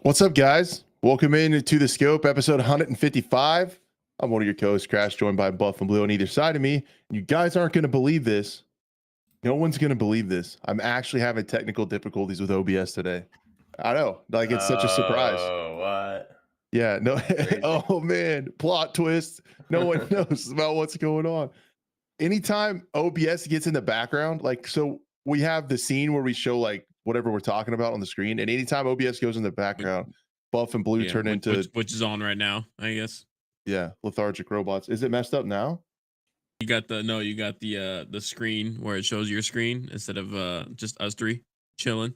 What's up, guys? Welcome in to the Scope, episode 155. I'm one of your co-hosts, Crash, joined by Buff and Blue on either side of me. You guys aren't going to believe this. No one's going to believe this. I'm actually having technical difficulties with OBS today. I know, like it's such a surprise. Oh, what? Yeah, no. Oh man, plot twist. No one knows about what's going on. Anytime OBS gets in the background, like, so we have the scene where we show like whatever we're talking about on the screen, and anytime OBS goes in the background, Buff and Blue turn into which is on right now, I guess. Yeah, lethargic robots. Is it messed up now? You got the screen where it shows your screen instead of just us three chilling.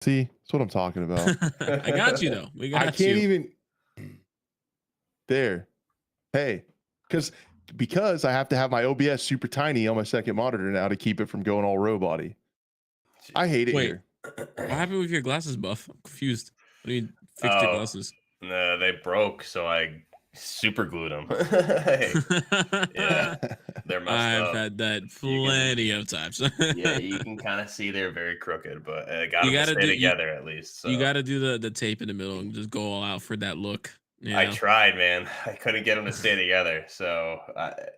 See, that's what I'm talking about. I got you though. I can't even there. Hey, because I have to have my OBS super tiny on my second monitor now to keep it from going all robot-y. I hate it here. What happened with your glasses, Buff? I'm confused. What do you mean fixed your glasses? No, they broke, so I super glued them. Yeah, they're messed up. I've had that plenty of times. Yeah, you can kind of see they're very crooked, but you gotta stay together at least. So. You gotta do the tape in the middle and just go all out for that look. You know? I tried, man. I couldn't get them to stay together, so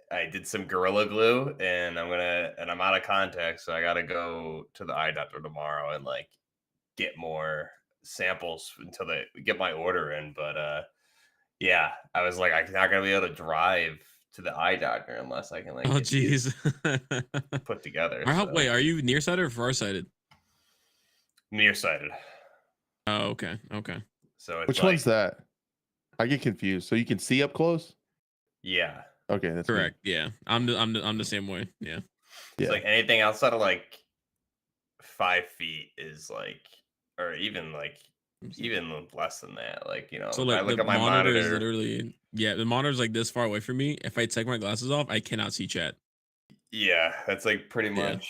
I did some Gorilla Glue, and I'm out of contacts, so I gotta go to the eye doctor tomorrow and like get more samples until they get my order in. But yeah, I was like, I'm not gonna be able to drive to the eye doctor unless I can like put together. Wait, are you nearsighted or farsighted? Nearsighted. Oh, okay. So it's which one's that? I get confused. So you can see up close? Yeah. Okay, that's correct. Me. Yeah, I'm the same way. Yeah. It's like anything outside of like 5 feet is like, or even less than that. Like, you know, so like I look the at my monitor is literally the monitor's like this far away from me. If I take my glasses off, I cannot see chat. Yeah, that's like pretty much.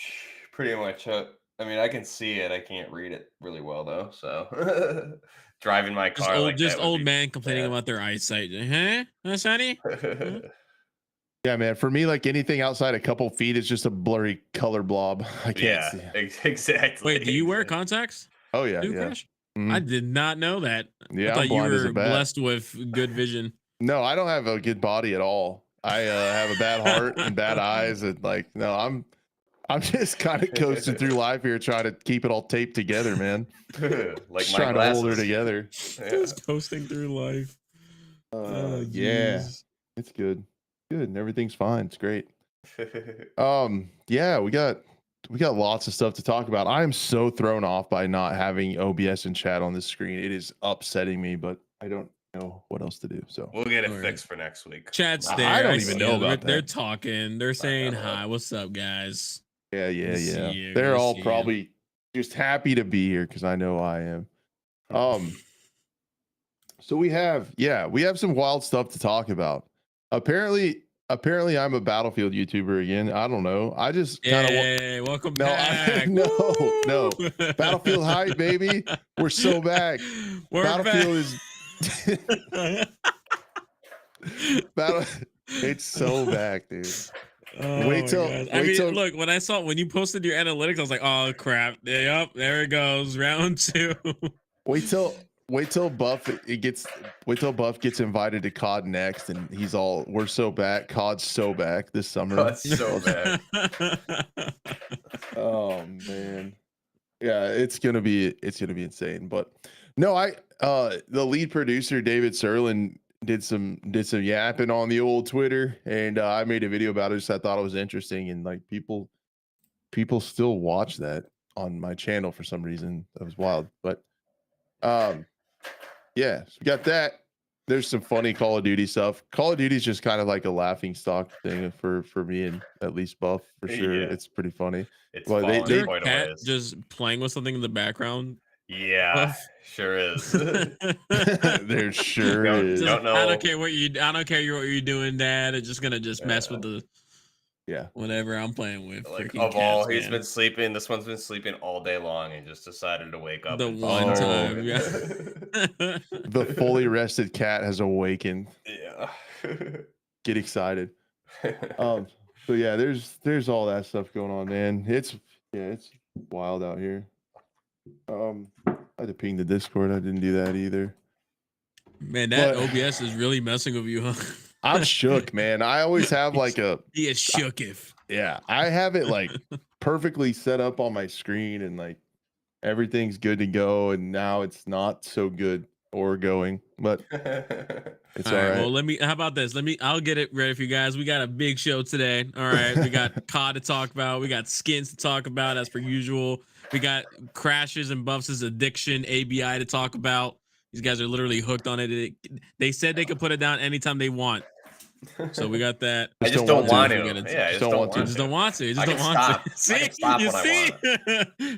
I mean, I can see it. I can't read it really well though. So driving my car, just old man complaining about their eyesight. Huh, Sonny? Huh? Yeah, man. For me, like anything outside a couple feet is just a blurry color blob. I can't see. Exactly. Wait, do you wear contacts? Oh yeah, Crash? I did not know that. Yeah, I thought you were blessed with good vision. No, I don't have a good body at all. I have a bad heart and bad eyes, and like, no, I'm just kind of coasting through life here, trying to keep it all taped together, man. Like just trying to hold her together. Just coasting through life. Yeah, it's good, and everything's fine. It's great. Yeah, we got lots of stuff to talk about. I am so thrown off by not having OBS and chat on the screen. It is upsetting me, but I don't know what else to do. So we'll get it fixed for next week. Chat's there. I don't even know about that. They're talking. They're saying hi. What's up, guys? Yeah. They're all probably just happy to be here because I know I am. So we have some wild stuff to talk about. Apparently I'm a Battlefield YouTuber again. I don't know. I just kind of welcome back. No. Battlefield hype, baby. We're so back. Battlefield back. It's so back, dude. Oh, wait till look, when you posted your analytics, I was like, oh crap. Yep, there it goes. Round 2. Wait till Buff gets invited to COD next, and he's all, we're so back. COD's so back this summer. COD's so back. Oh man. Yeah, it's gonna be insane. But no, the lead producer David Serlin did some yapping on the old Twitter, and I made a video about it. I thought it was interesting, and like people still watch that on my channel for some reason. That was wild. But yeah, so we got that. There's some funny Call of Duty stuff. Call of Duty is just kind of like a laughing stock thing for me and at least Buff for sure. Yeah. It's pretty funny. It's their cat just playing with something in the background. Yeah, Buff. Sure is. There sure is. Don't know. I don't care what you're doing, Dad. It's just gonna mess with the whatever I'm playing with. Like of all, he's been sleeping. This one's been sleeping all day long and just decided to wake up. The one time, yeah. The fully rested cat has awakened. Yeah. Get excited. So yeah, there's all that stuff going on, man. It's wild out here. I had to ping the Discord. I didn't do that either. Man, that OBS is really messing with you, huh? I'm shook, man. I always have like he is shook if. Yeah, I have it like perfectly set up on my screen and like everything's good to go, and now it's not so good or going, but it's all right. Well, how about this? I'll get it ready for you guys. We got a big show today. All right. We got COD to talk about. We got skins to talk about as per usual. We got Crashes and Buffs' addiction, ABI to talk about. These guys are literally hooked on it. They said they could put it down anytime they want. So we got that. I just don't want to. Yeah, I just don't want to. Just don't want to. Just don't want to. See, you see.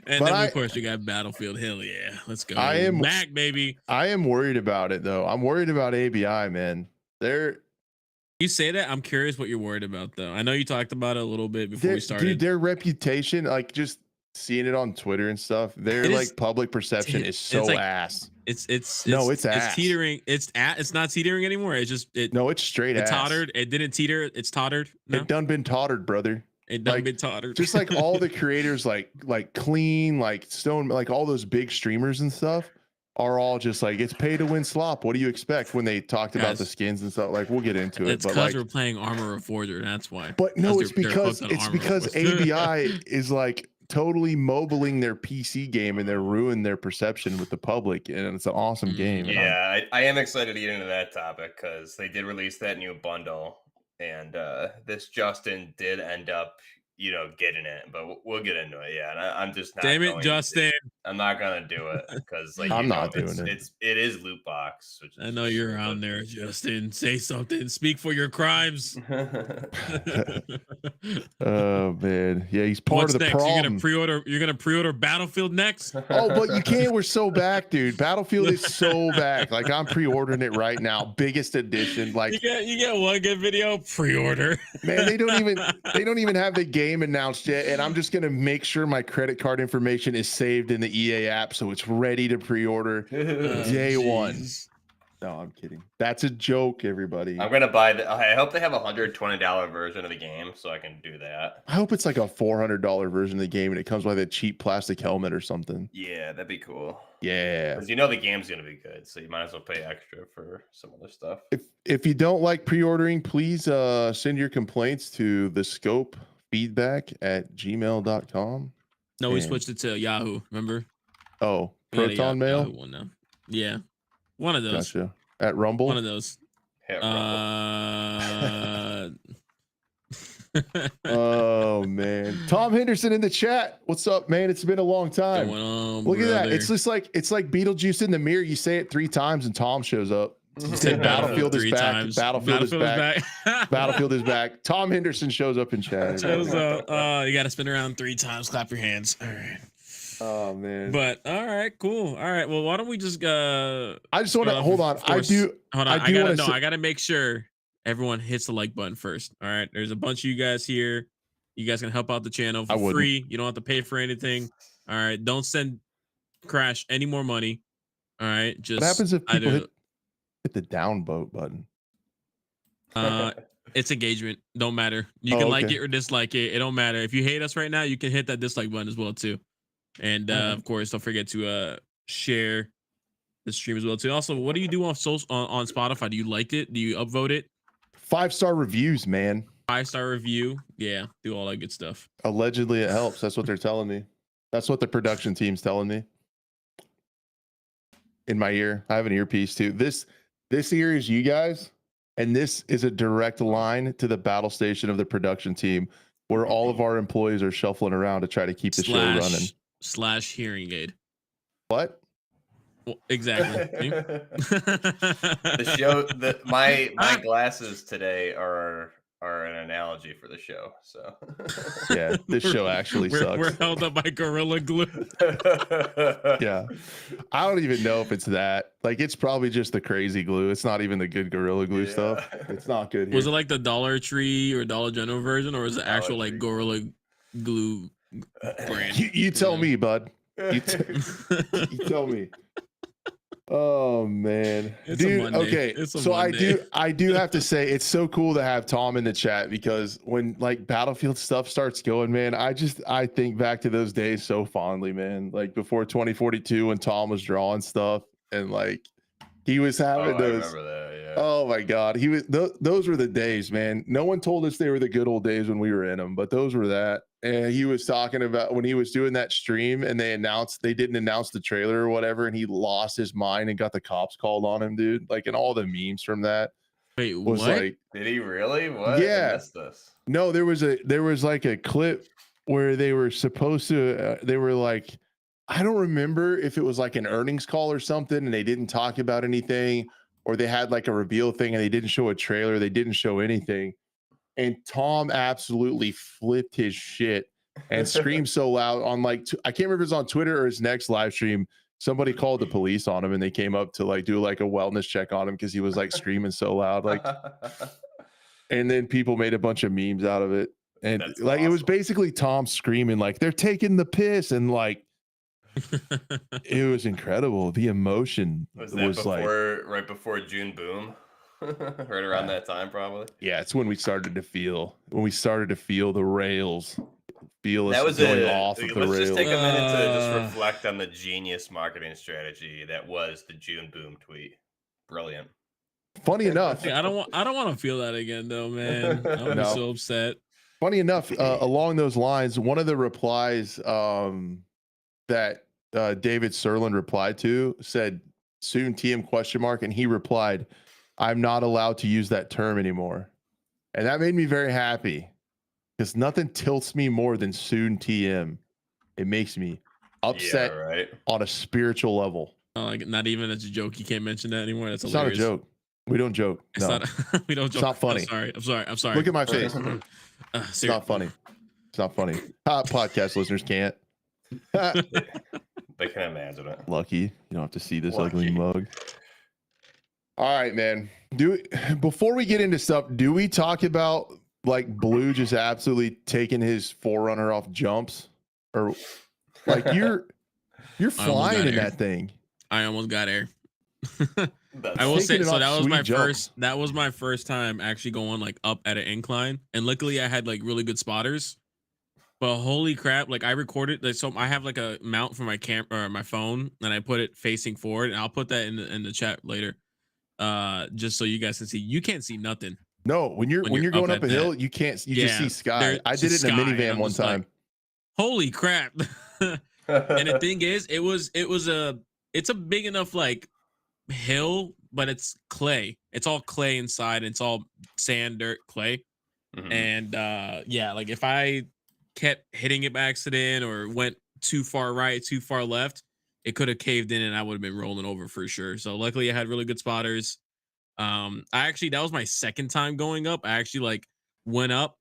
And then of course you got Battlefield. Hell yeah, let's go. I am back, baby. I am worried about it though. I'm worried about ABI, man. You say that. I'm curious what you're worried about though. I know you talked about it a little bit before we started. Dude, their reputation, like just seeing it on Twitter and stuff, their like public perception is so ass. It's ass. It's teetering. It's not teetering anymore. It's just it's straight ass. It tottered. It didn't teeter. It's tottered. No? It done been tottered, brother. It done been tottered. Just like all the creators, like Clean, like Stone, like all those big streamers and stuff are all just like, it's pay to win slop. What do you expect when they talked about the skins and stuff? Like, we'll get into it. It's because we're playing Armor of Forger. That's why. But no, it's because ABI is like totally mobiling their PC game and they're ruining their perception with the public, and it's an awesome game. Yeah, I am excited to get into that topic because they did release that new bundle, and this Justin did end up, getting it, but we'll get into it. Yeah, and I'm just not. Damn it, Justin! I'm not gonna do it because I'm not doing it. It is loot box. I know you're on there, Justin. Say something. Speak for your crimes. Oh man, yeah, he's part of the problem. You're gonna pre-order Battlefield next? Oh, but you can't. We're so back, dude. Battlefield is so back. Like I'm pre-ordering it right now. Biggest edition. Like you get one good video pre-order. Man, they don't even have the game announced yet, and I'm just gonna make sure my credit card information is saved in the EA app so it's ready to pre-order day one. No, I'm kidding. That's a joke, everybody. I'm gonna buy I hope they have a $120 version of the game so I can do that. I hope it's like a $400 version of the game and it comes with a cheap plastic helmet or something. Yeah, that'd be cool. Yeah, because the game's gonna be good, so you might as well pay extra for some other stuff. If you don't like pre-ordering, please send your complaints to thescopefeedback@gmail.com. No, we switched it to Yahoo. Remember? Oh, Proton Mail. Yahoo one now. Yeah. One of those. Gotcha. At Rumble? One of those. Oh man. Tom Henderson in the chat. What's up, man? It's been a long time. Look at that. It's just like Beetlejuice in the mirror. You say it 3 times and Tom shows up. You say Battlefield is back. Battlefield is back. Battlefield is back. Tom Henderson shows up in chat. Shows up. You got to spin around 3 times. Clap your hands. All right. Oh man. But all right, cool. All right. Well, why don't we just I just want to hold on. I gotta make sure everyone hits the like button first. All right. There's a bunch of you guys here. You guys can help out the channel for free. You don't have to pay for anything. All right. Don't send Crash any more money. All right. Just what happens if people hit the downvote button? It's engagement. Don't matter. You can like it or dislike it. It don't matter. If you hate us right now, you can hit that dislike button as well too. And of course, don't forget to share the stream as well too. Also, what do you do on Spotify? Do you like it? Do you upvote it? 5-star reviews, man. 5-star review. Yeah, do all that good stuff. Allegedly, it helps. That's what they're telling me. That's what the production team's telling me. In my ear, I have an earpiece too. This ear is you guys, and this is a direct line to the battle station of the production team, where all of our employees are shuffling around to try to keep the show running. / hearing aid. What? Well, exactly. My glasses today are an analogy for the show. So yeah, this show actually sucks. We're held up by Gorilla Glue. Yeah, I don't even know if it's that. Like, it's probably just the crazy glue. It's not even the good Gorilla Glue stuff. It's not good. Was it like the Dollar Tree or Dollar General version, or is it actual like Gorilla Glue brand? You tell me, bud. You tell me. Oh man, It's a dude. Monday. Okay, It's a so Monday. I do have to say it's so cool to have Tom in the chat because when like Battlefield stuff starts going, man, I think back to those days so fondly, man. Like before 2042 when Tom was drawing stuff and like he was Oh, having I those. remember that. Yeah. Oh my God, he was. Those were the days, man. No one told us they were the good old days when we were in them, but those were that. And he was talking about when he was doing that stream, and they didn't announce the trailer or whatever, and he lost his mind and got the cops called on him, dude. Like, and all the memes from that Wait, was what? like, Did he really? What? I yeah. missed this. No, there was like a clip where they were supposed to. They were like, I don't remember if it was like an earnings call or something, and they didn't talk about anything, or they had like a reveal thing and they didn't show a trailer. They didn't show anything, and Tom absolutely flipped his shit and screamed so loud on like I can't remember if it was on Twitter or his next live stream. Somebody called the police on him and they came up to like do like a wellness check on him because he was like screaming so loud, like. And then people made a bunch of memes out of it, and That's like it was awesome. basically Tom screaming like they're taking the piss, and like it was incredible. The emotion Was that like, right before June Boom? Right around that time, probably. yeah, it's when we started to feel the rails, feel That us was going off of the let's just take rails. a minute to just reflect on the genius marketing strategy that was the June Boom tweet. Brilliant. Funny enough, Hey, I don't want to feel that again, though, man. I'm No. so upset. funny enough, along those lines, one of the replies that David Serlin replied to said soon TM question mark, and he replied, I'm not allowed to use that term anymore. And that made me very happy because nothing tilts me more than soon TM. It makes me upset Yeah, right. on a spiritual level. Like, not even as a joke. You can't mention that anymore. That's It's hilarious. not a joke. We don't joke. It's No, not. We don't joke. not funny. I'm sorry. Look at my face. It's Seriously. not funny. It's not funny. Podcast listeners can't. They can imagine it. Lucky you don't have to see this Lucky. ugly mug. All right, man. Before we get into stuff, do we talk about like Blue just absolutely taking his Forerunner off jumps, or like you're flying in that thing? I almost got air. That's I will say, Taking it so off that was sweet my jumps. that was my first time actually going like up at an incline, and luckily I had like really good spotters. But holy crap, like I recorded, like, so I have like a mount for my camera or my phone, and I put it facing forward, and I'll put that in the chat later, just so you guys can see. You can't see nothing. No, when you're going up a hill, you can't. You just see sky. there's I did it in a sky, and minivan I'm one just like, time. holy crap. And the thing is, it's a big enough like hill, but it's clay. It's all clay inside. And it's all sand, dirt, clay. Mhm. And yeah, like if I kept hitting it by accident or went too far right, too far left, it could have caved in and I would have been rolling over for sure. So luckily I had really good spotters. That was my second time going up. I actually like went up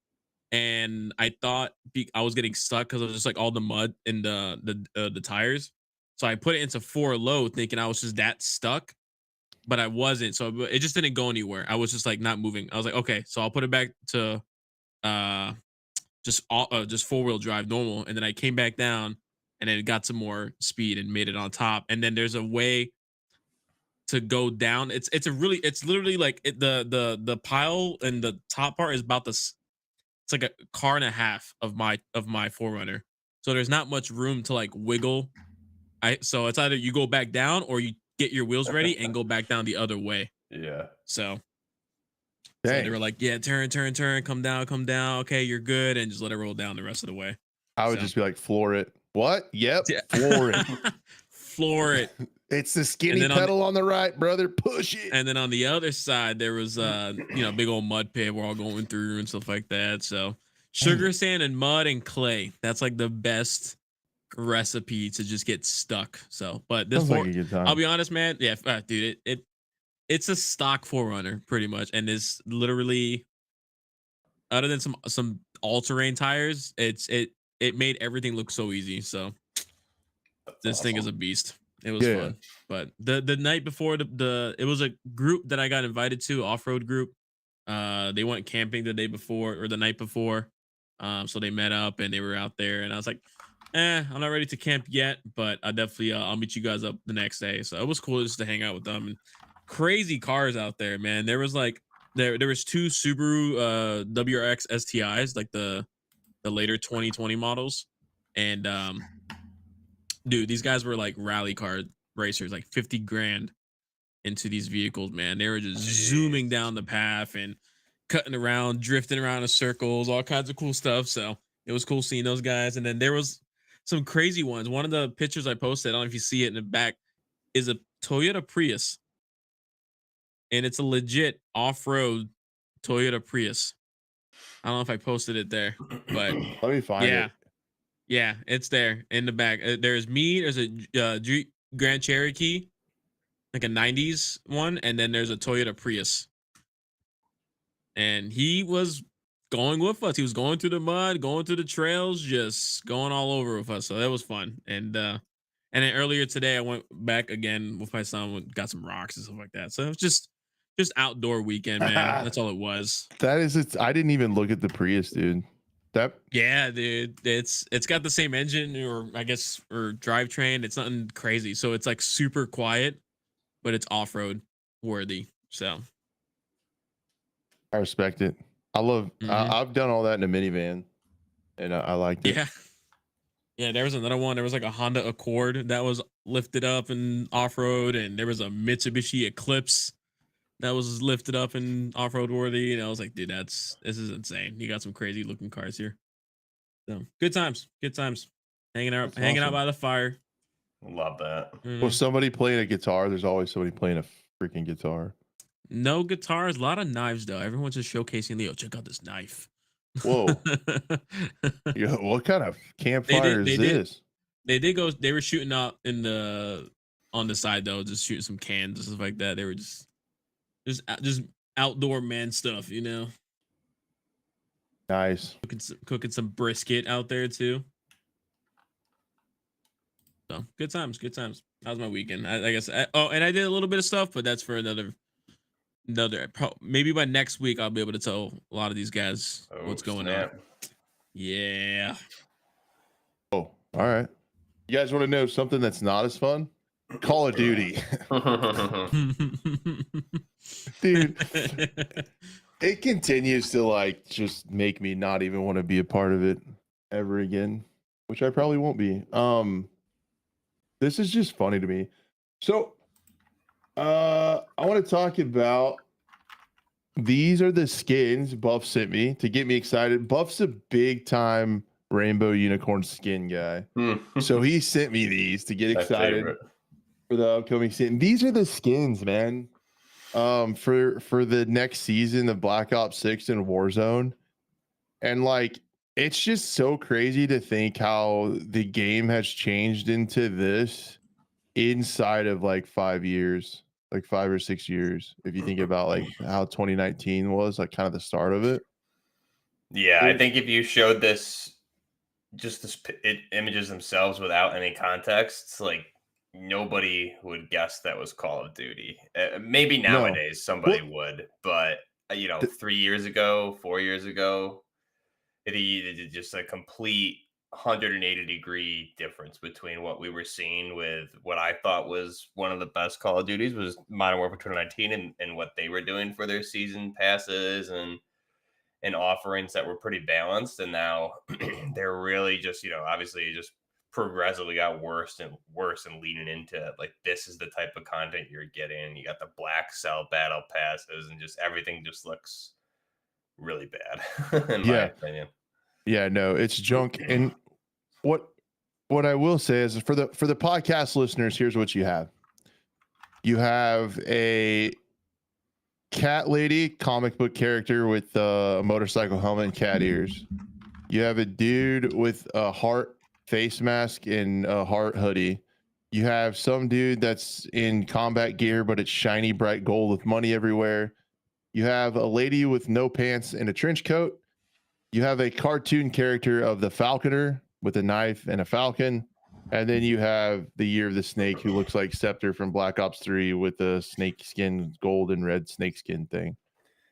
and I thought I was getting stuck because it was just like all the mud in the tires. So I put it into 4 low thinking I was just that stuck, but I wasn't. So it just didn't go anywhere. I was just like not moving. I was like, okay, so I'll put it back to just 4-wheel drive normal, and then I came back down and then it got some more speed and made it on top. And then there's a way to go down. It's literally like the pile and the top part is about this. It's like a car and a half of my 4Runner. So there's not much room to like wiggle. So it's either you go back down or you get your wheels ready and go back down the other way. Yeah. So they were like, yeah, turn, come down. Okay, you're good, and just let it roll down the rest of the way. I would just be like, floor it. What? Yep. Yeah. Floor it. Floor it. It's the skinny pedal on the right, brother. Push it. And then on the other side, there was big old mud pit we're all going through and stuff like that. So sugar sand and mud and clay. That's like the best recipe to just get stuck. So, but this like a good time. I'll be honest, man. Yeah, dude, it's a stock 4Runner pretty much, and it's literally, other than some all-terrain tires, it made everything look so easy. So this thing is a beast. It was fun. But the night before it was a group that I got invited to, off-road group. They went camping the day before or the night before. So they met up and they were out there, and I was like, I'm not ready to camp yet, but I definitely I'll meet you guys up the next day. So it was cool just to hang out with them. And crazy cars out there, man. There was like there was two Subaru WRX STIs, like the later 2020 models, and dude, these guys were like rally car racers, like 50 grand into these vehicles, man. They were just zooming Jeez. down the path and cutting around, drifting around in circles, all kinds of cool stuff. So it was cool seeing those guys. And then there was some crazy ones. One of the pictures I posted, I don't know if you see it in the back, is a Toyota Prius. And it's a legit off-road Toyota Prius. I don't know if I posted it there, but Let me find yeah, it. yeah, it's there in the back. There's me, there's a Grand Cherokee, like a 90s one, and then there's a Toyota Prius. And he was going with us. He was going through the mud, going through the trails, just going all over with us. So that was fun. And then earlier today I went back again with my son, got some rocks and stuff like that. So it was just outdoor weekend, man. That's all it was. That is it. I didn't even look at the Prius, dude. That Yeah, dude. It's got the same engine or I guess or drivetrain. It's nothing crazy. So it's like super quiet, but it's off-road worthy. So I respect it. I love. Mhm. I've done all that in a minivan, and I liked it. yeah. Yeah, there was another one. There was like a Honda Accord that was lifted up and off-road, and there was a Mitsubishi Eclipse that was lifted up and off-road worthy. And I was like, dude, this is insane. You got some crazy looking cars here. So good times, hanging out, That's awesome. by the fire. Love that. Well, somebody playing a guitar. There's always somebody playing a freaking guitar. No guitars, a lot of knives though. Everyone's just showcasing Leo. Check out this knife. Whoa. Yeah, what kind of campfire is this? They were shooting out on the side though, just shooting some cans and stuff like that. They were just outdoor man stuff, you know. Nice. Cooking some brisket out there too. So good times. That was my weekend. I guess. And I did a little bit of stuff, but that's for another. Maybe by next week I'll be able to tell a lot of these guys what's going on. Yeah. Oh, all right. You guys want to know something that's not as fun? Call of Duty. Dude, it continues to like just make me not even want to be a part of it ever again, which I probably won't be. This is just funny to me. So I want to talk about these are the skins Buff sent me to get me excited. Buff's a big time rainbow unicorn skin guy. So he sent me these to get excited for the upcoming skin. These are the skins, man. For the next season of Black Ops 6 and Warzone. And like it's just so crazy to think how the game has changed into this inside of like 5 years, like 5 or 6 years. If you think about like how 2019 was, like kind of the start of it. Yeah, I think if you showed this, just the images themselves without any context, like nobody would guess that was Call of Duty. Maybe nowadays somebody would, but 3 years ago, 4 years ago, it just a complete 180-degree difference between what we were seeing with what I thought was one of the best Call of Duties was Modern Warfare 2019 and what they were doing for their season passes and offerings that were pretty balanced. And now they're really just, obviously just progressively got worse and leaning into like, this is the type of content you're getting. You got the Black Cell battle passes and just everything just looks really bad in my opinion. Yeah, no, it's junk. And what I will say is for the podcast listeners, here's what you have. You have a cat lady comic book character with a motorcycle helmet and cat ears. You have a dude with a heart face mask and a heart hoodie. You have some dude that's in combat gear, but it's shiny bright gold with money everywhere. You have a lady with no pants and a trench coat. You have a cartoon character of the Falconer with a knife and a falcon. And then you have the Year of the Snake, who looks like Scepter from Black Ops 3 with the snake skin, gold and red snake skin thing.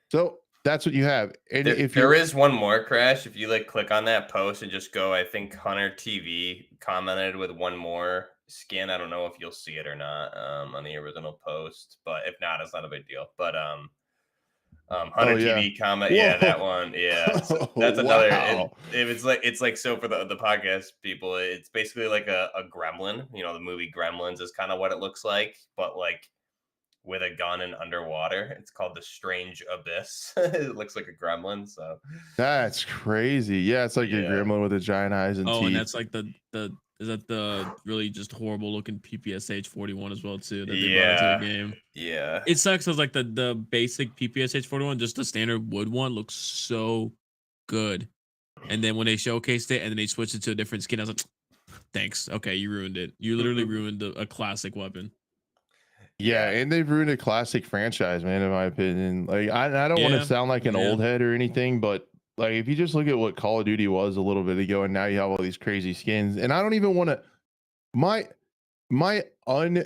So That's what you have. And if There you're is one more, Crash. If you like click on that post and just go, I think Hunter TV commented with one more skin. I don't know if you'll see it or not on the original post, but if not, it's not a big deal. But Hunter oh yeah. TV comment, yeah, that Whoa. one, yeah. So that's another. Wow. It's like so for the podcast people, it's basically like a gremlin. You know, the movie Gremlins is kind of what it looks like, but like with a gun and underwater. It's called the Strange Abyss. It looks like a gremlin. So That's crazy. Yeah, it's like a yeah, gremlin with the giant eyes and Oh, and teeth. that's like the is that the really just horrible looking PPSH 41 as well too that they brought into the yeah, game. yeah. It sucks because like the basic PPSH 41, just the standard wood one, looks so good. And then when they showcased it and then they switched it to a different skin, I was like, thanks. Okay, you ruined it. You literally ruined a classic weapon. Yeah, Yeah, and they've ruined a classic franchise, man, in my opinion. Like I don't want to Yeah. sound like an Yeah. old head or anything, but like if you just look at what Call of Duty was a little bit ago and now you have all these crazy skins. And I don't even want to my my un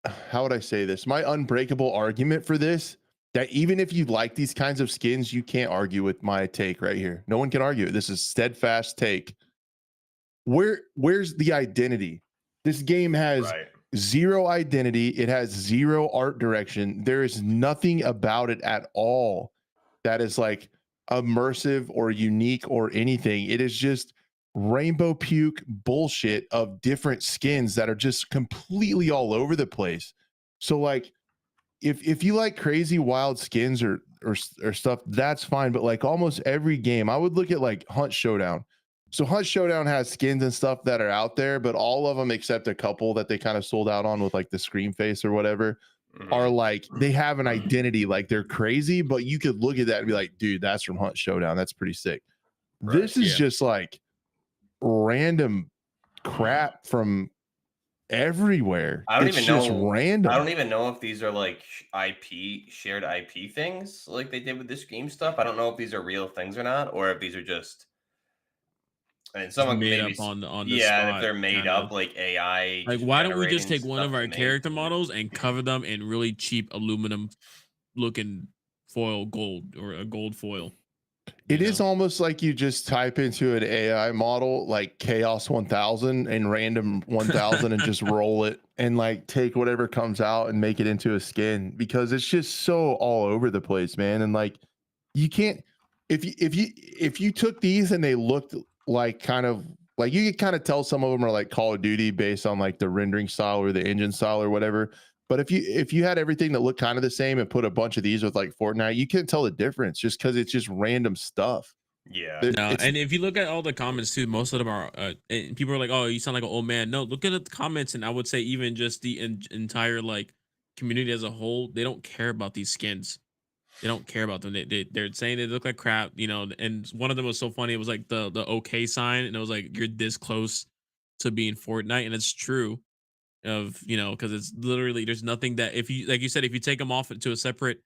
how would I say this? My unbreakable argument for this that even if you like these kinds of skins, you can't argue with my take right here. No one can argue it. This is steadfast take. Where's the identity? This game has right. zero identity. It has zero art direction. There is nothing about it at all that is like immersive or unique or anything. It is just rainbow puke bullshit of different skins that are just completely all over the place. So like if you like crazy wild skins or stuff, that's fine. But like almost every game, I would look at like Hunt Showdown. So Hunt Showdown has skins and stuff that are out there, but all of them except a couple that they kind of sold out on with like the Scream face or whatever are Mhm. like they have an identity, like they're crazy, but you could look at that and be like, dude, that's from Hunt Showdown. That's pretty sick. Right. This is Yeah. just like random crap from everywhere. I don't It's even just know. I random. don't even know if these are like IP shared IP things like they did with this game stuff. I don't know if these are real things or not, or if these are just. And Just someone made maybe, up on the yeah, if spot, they're made kind of. up like AI Like, why don't we just generating take one stuff of our to make. character models and cover them in really cheap aluminum looking foil gold or a gold foil? It You is know? almost like you just type into an AI model like Chaos 1000 and random 1000 and just roll it and like take whatever comes out and make it into a skin because it's just so all over the place, man. And like you can't if you took these and they looked like kind of like you could kind of tell some of them are like Call of Duty based on like the rendering style or the engine style or whatever. But if you had everything that looked kind of the same and put a bunch of these with like Fortnite, you can't tell the difference just because it's just random stuff. Yeah. No, It's and if you look at all the comments too, most of them are. And people are like, "Oh, you sound like an old man." No, look at the comments, and I would say even just the entire like community as a whole, they don't care about these skins. They don't care about them. They're saying they look like crap, you know. And one of them was so funny. It was like the OK sign, and it was like you're this close to being Fortnite, and it's true. Of because it's literally there's nothing that if you like you said if you take them off to a separate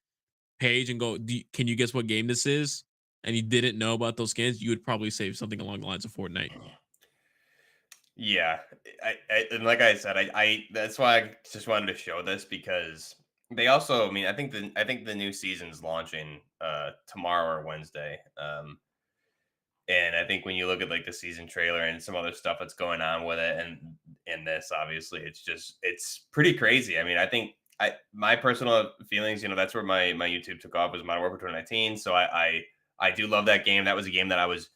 page and go, can you guess what game this is? And you didn't know about those skins, you would probably say something along the lines of Fortnite. Yeah, and like I said, I that's why I just wanted to show this because they also, I mean, I think the new season's launching tomorrow or Wednesday. And I think when you look at like the season trailer and some other stuff that's going on with it, and in this, obviously, it's pretty crazy. I mean, I think my personal feelings, that's where my YouTube took off was Modern Warfare 2019. So I do love that game. That was a game that I was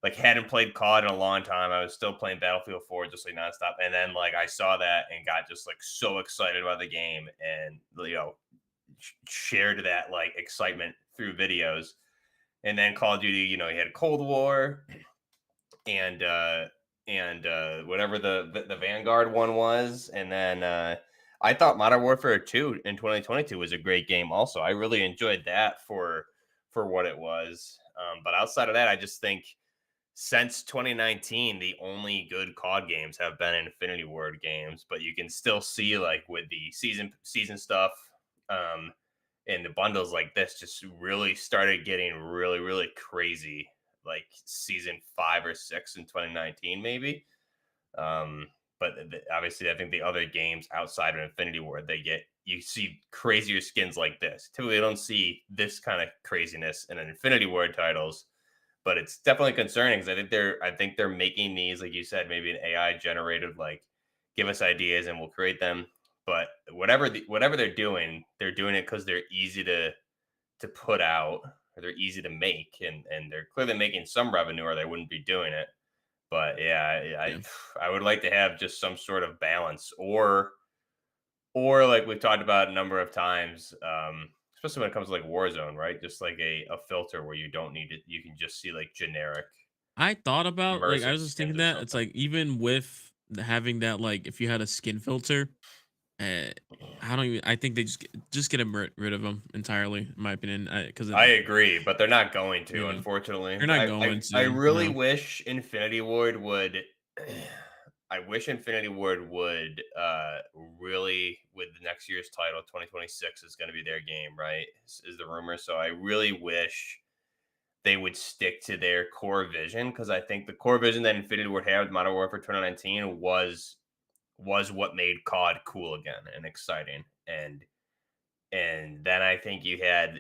like hadn't played COD in a long time. I was still playing Battlefield 4 just like nonstop. And then like I saw that and got just like so excited about the game and shared that like excitement through videos. And then Call of Duty, you had Cold War and whatever the Vanguard one was. And then I thought Modern Warfare 2 in 2022 was a great game also. I really enjoyed that for what it was. But outside of that, I just think since 2019, the only good COD games have been Infinity Ward games, but you can still see like with the season stuff, and the bundles like this just really started getting really, really crazy, like season 5 or 6 in 2019, maybe. Um, but obviously, I think the other games outside of Infinity Ward, they get you see crazier skins like this. Typically, you don't see this kind of craziness in an Infinity Ward titles, but it's definitely concerning because I think they're making these, like you said, maybe an AI generated, like give us ideas and we'll create them. But whatever they're doing it because they're easy to put out, or they're easy to make, and they're clearly making some revenue, or they wouldn't be doing it. But yeah, Yeah. I would like to have just some sort of balance, or like we've talked about a number of times, especially when it comes to like Warzone, right? Just like a filter where you don't need it, you can just see like generic I thought about like I immersive was just skins thinking or that it's something. like even with having that, like if you had a skin filter, uh, I don't even. I think they just get rid of them entirely, in my opinion, because I agree, but they're not going to, yeah, unfortunately. they're not going I to. really wish Infinity Ward would. I wish Infinity Ward would really, with the next year's title, 2026 is going to be their game, right? Is the rumor. So I really wish they would stick to their core vision, because I think the core vision that Infinity Ward had with Modern Warfare 2019 was what made COD cool again and exciting. And then I think you had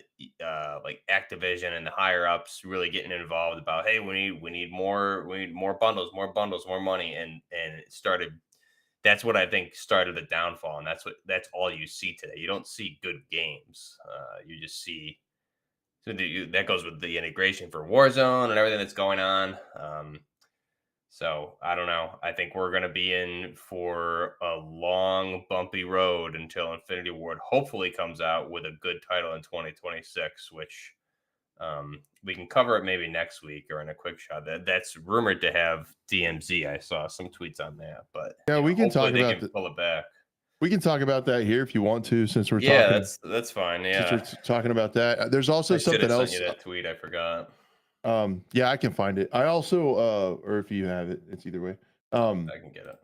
like Activision and the higher ups really getting involved about, hey, we need more bundles, more money, and it started. That's what I think started the downfall, and that's all you see today. You don't see good games. You just see, that goes with the integration for Warzone and everything that's going on. So I don't know. I think we're going to be in for a long, bumpy road until Infinity Ward hopefully comes out with a good title in 2026, which we can cover it maybe next week or in a quick shot. That's rumored to have DMZ. I saw some tweets on that, but Yeah, we can hopefully talk they about can pull it back. we can talk about that here if you want to, since we're Yeah, talking that's fine. since we're Yeah, talking about that. There's also I should something have sent you else. that tweet. I forgot. Yeah, I can find it. I also or if you have it, it's either way. I can get it.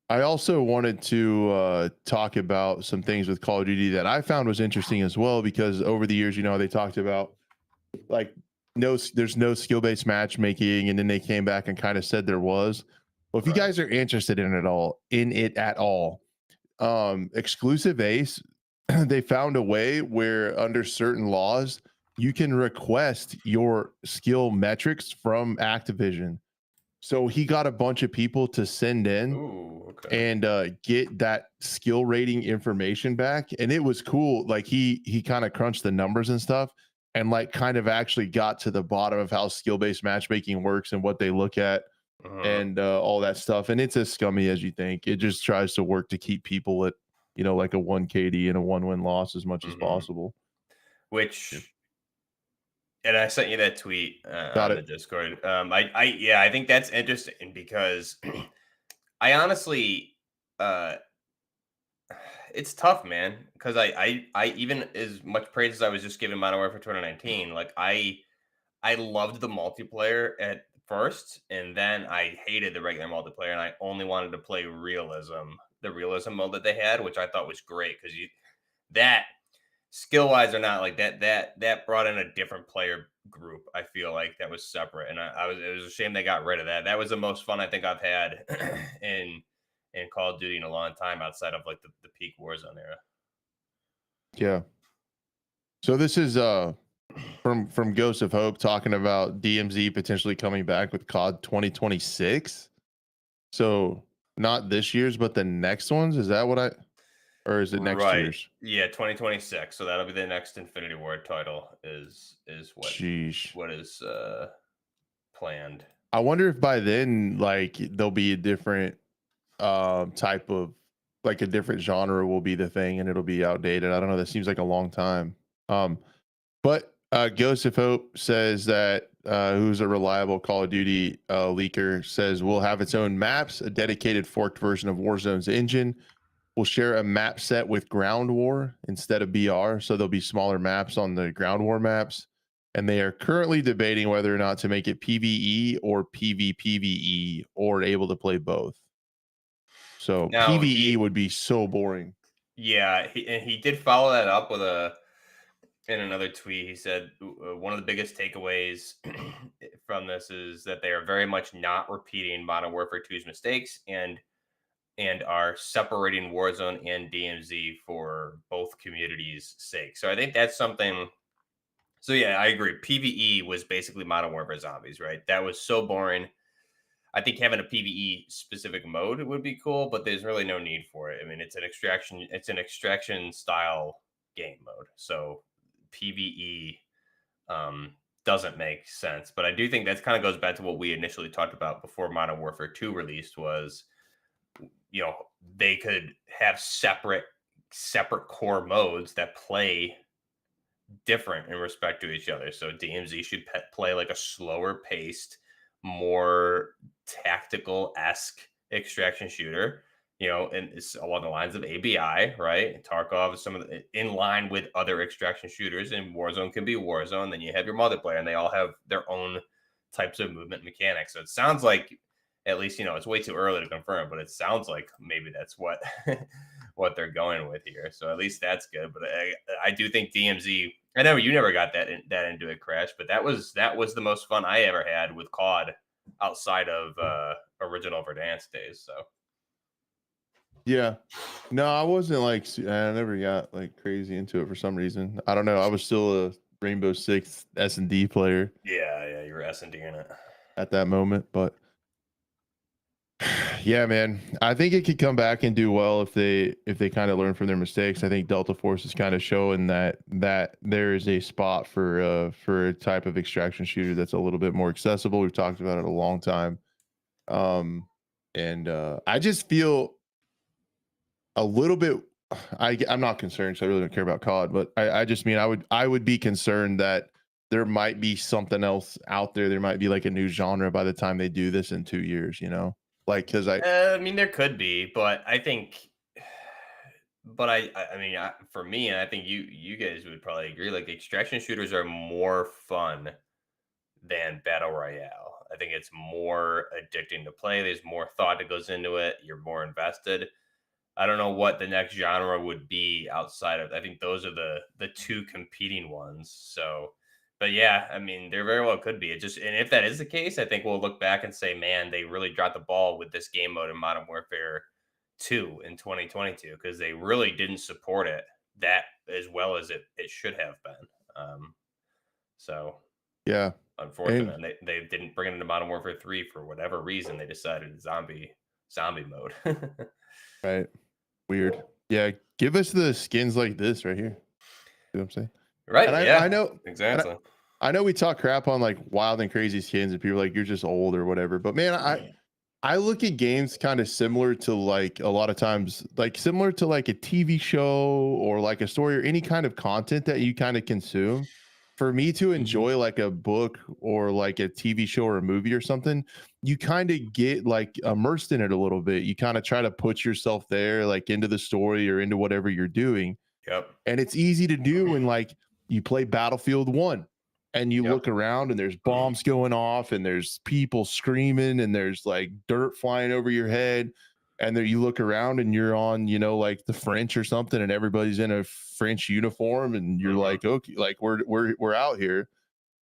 I also wanted to talk about some things with Call of Duty that I found was interesting as well, because over the years, they talked about like there's no skill-based matchmaking, and then they came back and kind of said there was. Well, if you Right. guys are interested in it at all, exclusive ace, they found a way where under certain laws you can request your skill metrics from Activision. So he got a bunch of people to send in Ooh, okay. and get that skill rating information back, and it was cool. Like he kind of crunched the numbers and stuff, and like kind of actually got to the bottom of how skill-based matchmaking works and what they look at, Uh-huh. and all that stuff. And it's as scummy as you think. It just tries to work to keep people at like a 1 KD and a 1 win loss as much as Mm-hmm. possible. Yeah. Which, and I sent you that tweet Got on the it. Discord. I think that's interesting because I honestly, uh, it's tough, man. Because I even as much praise as I was just giving Modern Warfare 2019, like I loved the multiplayer at first, and then I hated the regular multiplayer, and I only wanted to play the realism mode that they had, which I thought was great because that skill wise or not, like that brought in a different player group. I feel like that was separate, and it was a shame they got rid of that. That was the most fun I think I've had in Call of Duty in a long time, outside of like the peak Warzone era. Yeah. So this is from Ghost of Hope talking about DMZ potentially coming back with COD 2026. So not this year's, but the next ones. Is that what or is it next Right. year's? Yeah, 2026. So that'll be the next Infinity Ward title. Is Sheesh. what is planned. I wonder if by then, like, there'll be a different type of, like, a different genre will be the thing, and it'll be outdated. I don't know. That seems like a long time. But Ghost of Hope says that who's a reliable Call of Duty leaker, says we'll have its own maps, a dedicated forked version of Warzone's engine. We'll share a map set with Ground War instead of BR, so there'll be smaller maps on the Ground War maps. And they are currently debating whether or not to make it PvE or PvPvE, or able to play both. So Now PvE would be so boring. yeah, he did follow that up with in another tweet. He said one of the biggest takeaways from this is that they are very much not repeating Modern Warfare 2's mistakes, and and are separating Warzone and DMZ for both communities' sake. So I think that's something. So yeah, I agree. PVE was basically Modern Warfare Zombies, right? That was so boring. I think having a PVE specific mode would be cool, but there's really no need for it. I mean, it's an extraction style game mode. So PVE doesn't make sense. But I do think that kind of goes back to what we initially talked about before Modern Warfare 2 released was, you know, they could have separate core modes that play different in respect to each other. So DMZ should play like a slower paced, more tactical esque extraction shooter. And it's along the lines of ABI, right? Tarkov is in line with other extraction shooters, and Warzone can be Warzone. Then you have your multiplayer, and they all have their own types of movement mechanics. So it sounds like, at least, it's way too early to confirm, but it sounds like maybe that's what what they're going with here. So at least that's good. But I do think DMZ. I know you never got that into it, Crash, but that was the most fun I ever had with COD outside of original Verdansk days. So Yeah. No, I wasn't like I never got like crazy into it for some reason. I don't know. I was still a Rainbow Six S&D player yeah, you were S&D in it. at that moment, but yeah, man. I think it could come back and do well if they kind of learn from their mistakes. I think Delta Force is kind of showing that there is a spot for a type of extraction shooter that's a little bit more accessible. We've talked about it a long time. And I just feel a little bit I'm not concerned, so I really don't care about COD, but I just mean I would be concerned that there might be something else out there. There might be like a new genre by the time they do this in 2 years, Like cuz I mean, there could be, but I think, but I mean, for me, and I think you guys would probably agree, like extraction shooters are more fun than battle royale. I think it's more addicting to play. There's more thought that goes into it. You're more invested. I don't know what the next genre would be outside of. I think those are the two competing ones. So, but yeah, I mean, there very well could be. And if that is the case, I think we'll look back and say, man, they really dropped the ball with this game mode in Modern Warfare 2 in 2022 because they really didn't support it that as well as it should have been. So yeah. unfortunate, And they didn't bring it into Modern Warfare 3 for whatever reason. They decided zombie mode. right. Weird. Yeah, give us the skins like this right here. See what I'm saying? And Right? I Yeah. know and Exactly. I know we talk crap on like wild and crazy skins and people are like you're just old or whatever. But man, I look at games kind of similar to like a lot of times like similar to like a TV show or like a story or any kind of content that you kind of consume. For me to Mhm. enjoy like a book or like a TV show or a movie or something, you kind of get like immersed in it a little bit. You kind of try to put yourself there like into the story or into whatever you're doing. Yep. And it's easy to do when like you play Battlefield 1 and you Yep. look around and there's bombs going off and there's people screaming and there's like dirt flying over your head. And there you look around and you're on, like the French or something, and everybody's in a French uniform, and you're Mhm. like, okay, like we're out here.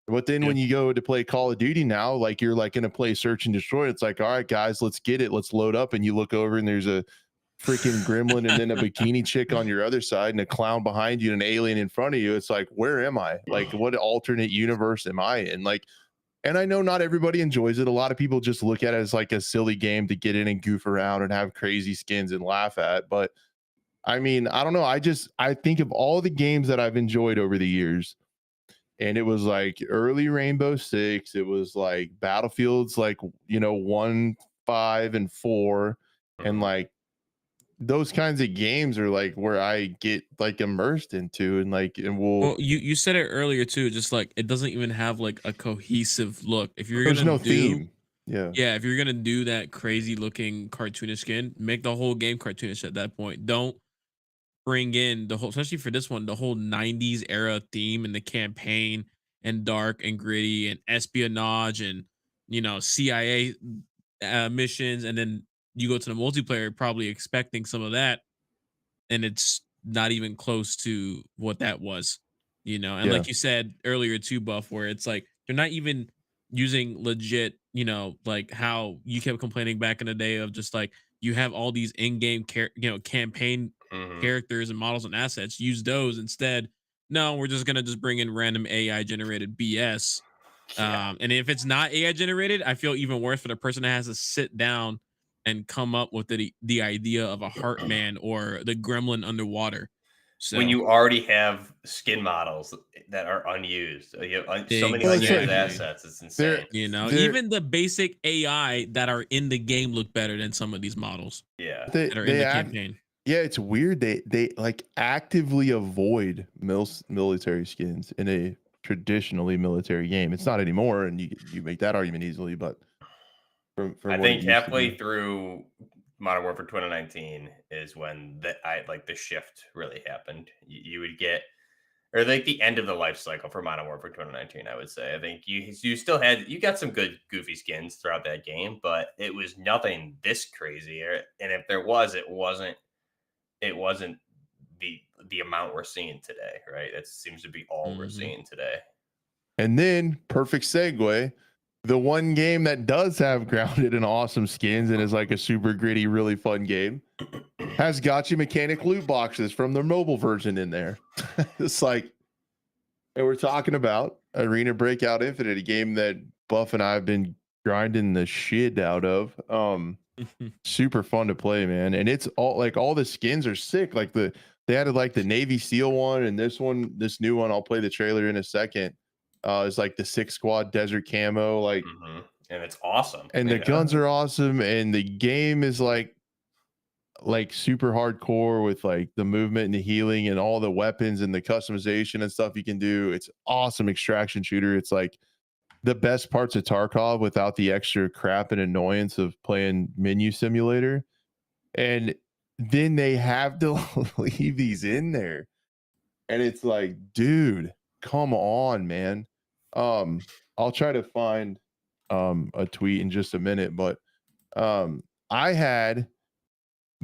But then Yeah. when you go to play Call of Duty now, like you're like gonna play Search and Destroy. It's like, all right, guys, let's get it. Let's load up. And you look over and there's a freaking gremlin and then a bikini chick on your other side and a clown behind you and an alien in front of you. It's like, where am I? Like, what alternate universe am I in? Like, and I know not everybody enjoys it. A lot of people just look at it as like a silly game to get in and goof around and have crazy skins and laugh at. But I mean, I don't know. I think of all the games that I've enjoyed over the years, and it was like early Rainbow Six. It was like Battlefields, like 1, 5, and 4, and Mhm. like those kinds of games are like where I get like immersed into and like and Well, will you said it earlier too, just like it doesn't even have like a cohesive look. If you're there's gonna no do, theme. Yeah. yeah, if you're gonna do that crazy looking cartoonish skin, make the whole game cartoonish at that point. Don't bring in the whole, especially for this one, the whole 90s era theme and the campaign and dark and gritty and espionage and CIA missions, and then you go to the multiplayer probably expecting some of that, and it's not even close to what that was, and Yeah. like you said earlier too, Buff, where it's like they're not even using legit, like how you kept complaining back in the day of just like you have all these in-game campaign Hmm. characters and models and assets. Use those instead. No, we're just gonna just bring in random AI generated BS. Yeah. And if it's not AI generated, I feel even worse for the person that has to sit down and come up with the idea of a Heartman or the Gremlin underwater. When So you already have skin models that are unused, you have so many Well, it's unused like exactly. assets. It's they're insane. they're Even the basic AI that are in the game look better than some of these models Yeah. they that are in they the act campaign. yeah, it's weird. They like actively avoid military skins in a traditionally military game. It's not anymore, and you make that argument easily, but I from what it think used to halfway be. through Modern Warfare 2019 is when the shift really happened. You would get, or like the end of the life cycle for Modern Warfare 2019, I would say. I think you still had, you got some good goofy skins throughout that game, but it was nothing this crazy. And if there was, it wasn't the amount we're seeing today, right? That seems to be all we're Mhm. seeing today. And then perfect segue. The one game that does have grounded and awesome skins and is like a super gritty, really fun game has gotcha mechanic loot boxes from the mobile version in there. It's like, and we're talking about Arena Breakout Infinite, a game that Buff and I have been grinding the shit out of. Super fun to play, man. And it's all the skins are sick. Like they added like the Navy SEAL one, and this new one, I'll play the trailer in a second. It's like the six squad desert camo, like, Hmm. And it's awesome. and the guns are awesome, and the game is like super hardcore with like the movement and the healing and all the weapons and the customization and stuff you can do. It's awesome extraction shooter. It's like the best parts of Tarkov without the extra crap and annoyance of playing menu simulator. And then they have to leave these in there. And it's like, dude, come on, man. I'll try to find a tweet in just a minute, but I had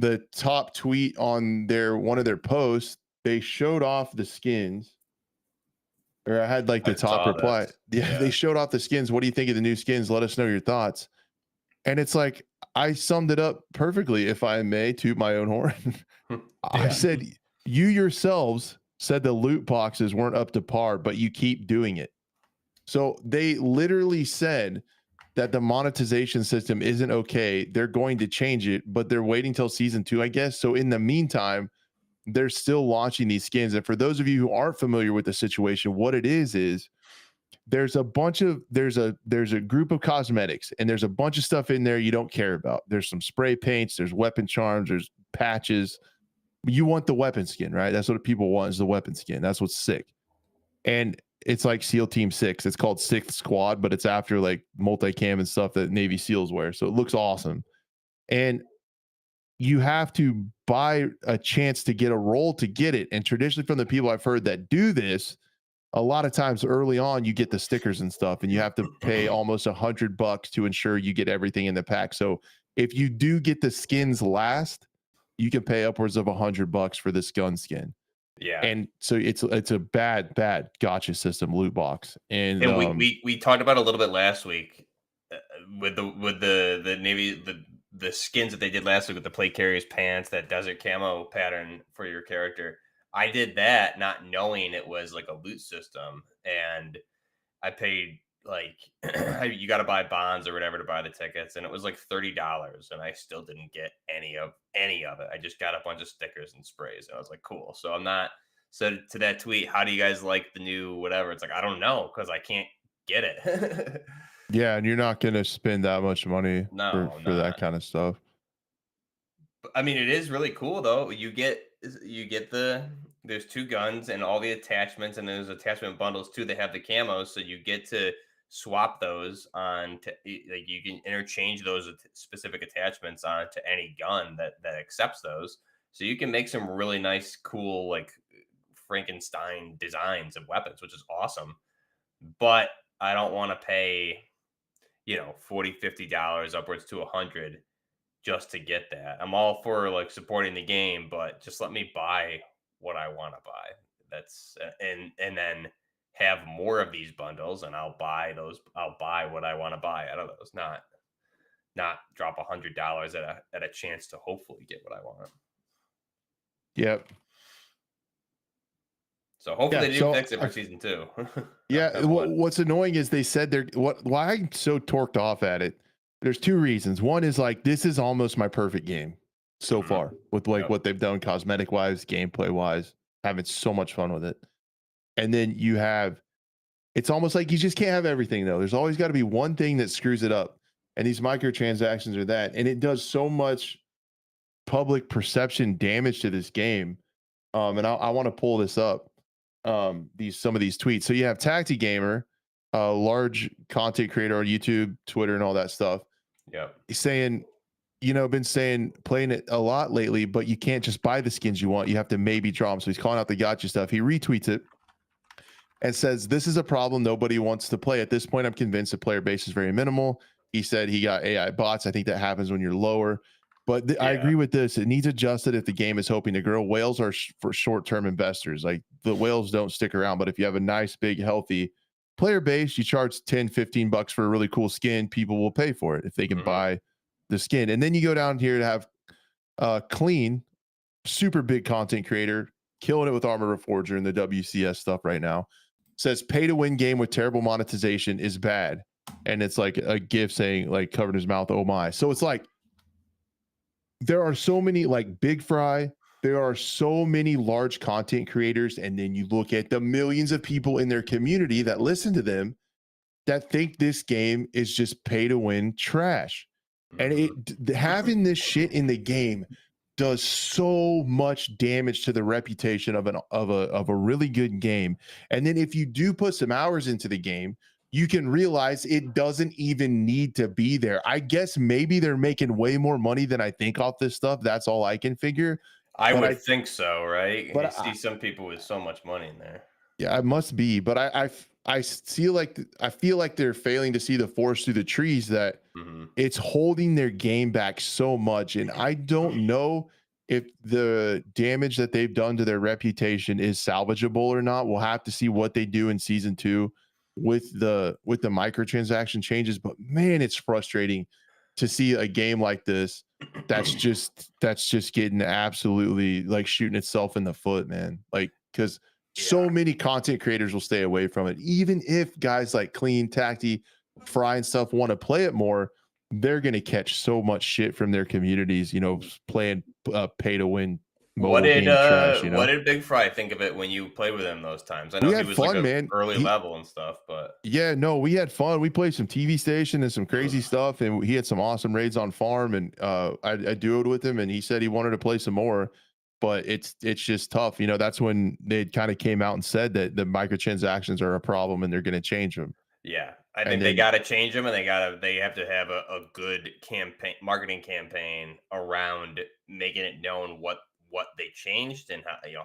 the top tweet on their one of their posts. They showed off the skins, or I had like I the top saw reply. this. Yeah, they Yeah. showed off the skins. What do you think of the new skins? Let us know your thoughts. And it's like I summed it up perfectly, if I may toot my own horn. I Yeah. said, you yourselves said the loot boxes weren't up to par, but you keep doing it. So they literally said that the monetization system isn't okay. They're going to change it, but they're waiting till season 2, I guess. So in the meantime, they're still launching these skins. And for those of you who aren't familiar with the situation, what it is there's a group of cosmetics, and there's a bunch of stuff in there you don't care about. There's some spray paints, there's weapon charms, there's patches. You want the weapon skin, right? That's what people want, is the weapon skin. That's what's sick. And it's like SEAL Team 6. It's called Sixth Squad, but it's after like multicam and stuff that Navy SEALs wear. So it looks awesome. And you have to buy a chance to get a role to get it. And traditionally, from the people I've heard that do this, a lot of times early on you get the stickers and stuff, and you have to pay almost $100 to ensure you get everything in the pack. So if you do get the skins last, you can pay upwards of $100 for this gun skin. Yeah. And so it's a bad gotcha system loot box. And And we talked about it a little bit last week, with the Navy, the skins that they did last week with the plate carriers pants, that desert camo pattern for your character. I did that not knowing it was like a loot system, and I paid like you got to buy bonds or whatever to buy the tickets, and it was like $30, and I still didn't get any of it. I just got a bunch of stickers and sprays, and I was like, cool. So I'm not. So to that tweet, how do you guys like the new whatever? It's like, I don't know, because I can't get it. yeah, and you're not going to spend that much money No, I'm for that not. kind of stuff. I mean, it is really cool though. You get there's two guns and all the attachments, and there's attachment bundles too. They have the camos, so you get to swap those on to, like, you can interchange those specific attachments on to any gun that accepts those. So you can make some really nice, cool, like Frankenstein designs of weapons, which is awesome. But I don't want to pay, 40, $50, upwards to 100, just to get that. I'm all for like supporting the game, but just let me buy what I want to buy. That's and then have more of these bundles, and I'll buy what I want to buy out of those. Not not drop $100 at a chance to hopefully get what I want. Yep. So hopefully Yeah. they do So fix it for season 2. Knock yeah, on wood. what's annoying is they said why I'm so torqued off at it. There's two reasons. One is like this is almost my perfect game so Mhm. far with like Yep. what they've done cosmetic wise, gameplay wise, having so much fun with it. And then you have it's almost like you just can't have everything though. There's always got to be one thing that screws it up. And these microtransactions are that. And it does so much public perception damage to this game. And I want to pull this up. Some of these tweets. So you have Tacti Gamer, a large content creator on YouTube, Twitter, and all that stuff. Yep. He's saying, been saying playing it a lot lately, but you can't just buy the skins you want. You have to maybe draw them. So he's calling out the gotcha stuff. He retweets it and says, "This is a problem nobody wants to play. At this point, I'm convinced the player base is very minimal." He said he got AI bots. I think that happens when you're lower. But I Yeah. agree with this. It needs adjusted if the game is hoping to grow. Whales are for short-term investors. Like the whales don't stick around. But if you have a nice, big, healthy player base, you charge 10, $15 for a really cool skin, people will pay for it if they can Mhm. buy the skin. And then you go down here to have Clean, super big content creator, killing it with Armor Reforger and the WCS stuff right now. Says pay to win game with terrible monetization is bad. And it's like a gif saying, like, covered his mouth, oh my. So it's like there are so many, like Big Fry, there are so many large content creators, and then you look at the millions of people in their community that listen to them that think this game is just pay to win trash. And Mhm. having this shit in the game does so much damage to the reputation of a really good game. And then if you do put some hours into the game, you can realize it doesn't even need to be there. I guess maybe they're making way more money than I think off this stuff. That's all I can figure. I But would I think so, right? but You I, see some people with so much money in there. Yeah, it must be. But I feel like I feel like they're failing to see the forest through the trees, that Mhm. it's holding their game back so much. And I don't know if the damage that they've done to their reputation is salvageable or not. We'll have to see what they do in season 2 with the microtransaction changes. But man, it's frustrating to see a game like this that's just getting absolutely like shooting itself in the foot, man. Like, because Yeah. so many content creators will stay away from it, even if guys like Clean, Tacti, Fry, and stuff want to play it more. They're going to catch so much shit from their communities, playing pay to win What mobile did game trash. what did Big Fry think of it when you played with him those times? I We know he had was like fun, a man. early level and stuff, but Yeah, no, we had fun. We played some TV station and some crazy stuff, and he had some awesome raids on farm. And I duoed with him, and he said he wanted to play some more, but it's just tough. That's when they kind of came out and said that the microtransactions are a problem and they're going to change them. yeah, I And think they then got to change them, and they have to have a good marketing campaign around making it known what they changed and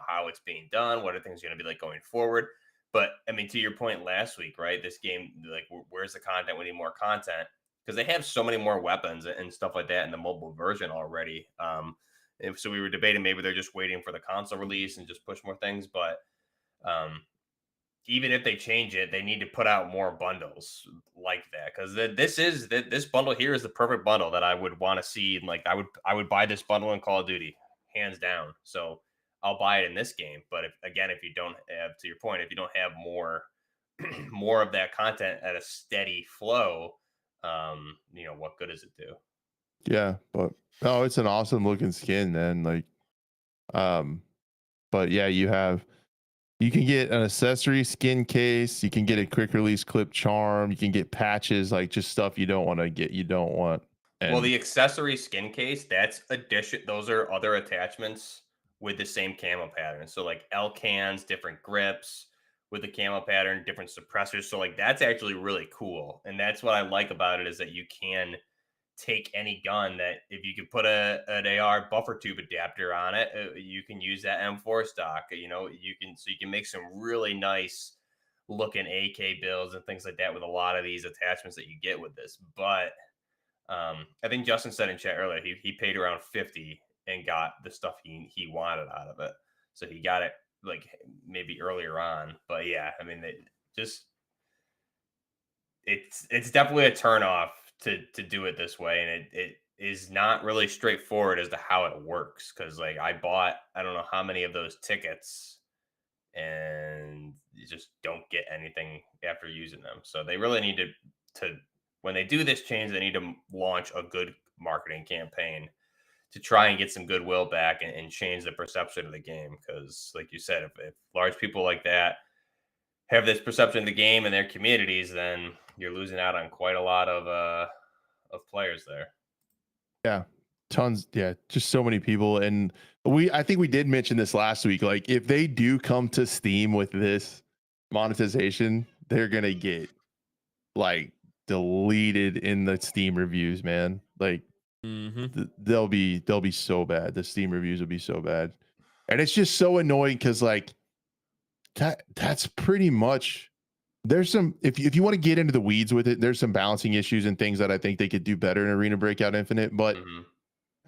how it's being done, what are things going to be like going forward. But I mean, to your point last week, right? This game, like, where's the content? We need more content because they have so many more weapons and stuff like that in the mobile version already. And so we were debating maybe they're just waiting for the console release and just push more things, but um, even if they change it, they need to put out more bundles like that because this bundle here is the perfect bundle that I would want to see. And like I would buy this bundle in Call of Duty, hands down. So I'll buy it in this game. But if you don't have, to your point, if you don't have more more of that content at a steady flow, what good does it do? yeah, but oh, it's an awesome looking skin, man. Like, um, but yeah, you can get an accessory skin case, you can get a quick release clip charm, you can get patches, like just stuff you don't want to get, you don't want. Well, And the accessory skin case, that's addition. Those are other attachments with the same camo pattern. So like L cans, different grips with the camo pattern, different suppressors. So like that's actually really cool. And that's what I like about it is that you can take any gun that if you could put an AR buffer tube adapter on it, you can use that M4 stock. You can make some really nice looking AK builds and things like that with a lot of these attachments that you get with this. But I think Justin said in chat earlier he paid around 50 and got the stuff he wanted out of it. So he got it like maybe earlier on. But yeah, I mean, just it's definitely a turnoff to do it this way, and it is not really straightforward as to how it works. Because like I bought I don't know how many of those tickets, and you just don't get anything after using them. So they really need to when they do this change, they need to launch a good marketing campaign to try and get some goodwill back and change the perception of the game. Because, like you said, if large people like that have this perception of the game in their communities, then you're losing out on quite a lot of players there. Yeah, tons. Yeah, just so many people. And I think we did mention this last week. Like, if they do come to Steam with this monetization, they're gonna get like deleted in the Steam reviews, man. Like, they'll be so bad. The Steam reviews will be so bad, and it's just so annoying because like that's pretty much. There's some if you want to get into the weeds with it, there's some balancing issues and things that I think they could do better in Arena Breakout Infinite. But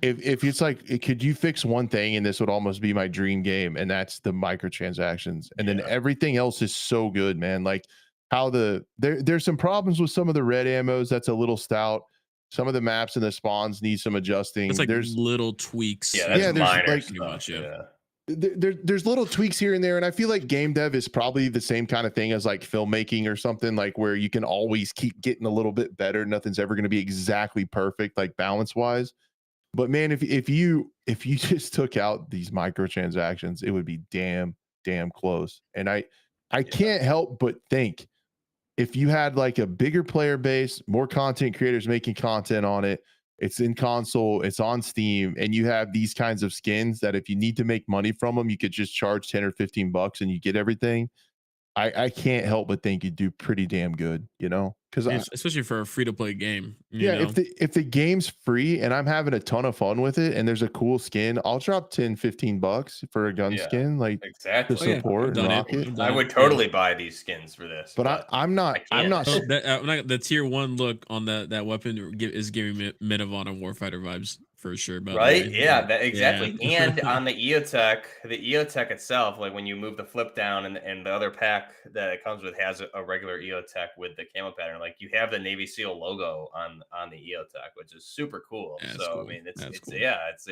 if it's like, could you fix one thing and this would almost be my dream game, and that's the microtransactions, and then everything else is so good, man. Like how there's some problems with some of the red ammos that's a little stout. Some of the maps and the spawns need some adjusting. It's like there's little tweaks. Yeah, that's there's minor like stuff. there's little tweaks here and there, and I feel like game dev is probably the same kind of thing as like filmmaking or something, like where you can always keep getting a little bit better. Nothing's ever going to be exactly perfect, like balance wise. But man, if you just took out these microtransactions, it would be damn close. And I can't help but think, if you had like a bigger player base, more content creators making content on it, it's in console, it's on Steam, and you have these kinds of skins that if you need to make money from them, you could just charge 10 or 15 bucks and you get everything. I can't help but think you'd do pretty damn good, you know? Because especially for a free to play game. yeah, know? if the game's free and I'm having a ton of fun with it and there's a cool skin, I'll drop 10, 15 bucks for a gun skin, like exactly. to support and rock it. I would totally buy these skins for this. But I'm not. The tier 1 look on that weapon is giving me Medivh and Warfighter vibes for sure. Right? Yeah, exactly. Yeah. And on the EOTech itself, like when you move the flip down and the other pack that it comes with has a regular EOTech with the camo pattern, like you have the Navy SEAL logo on the EOTech, which is super cool. Yeah, so cool. I mean, it's cool. it's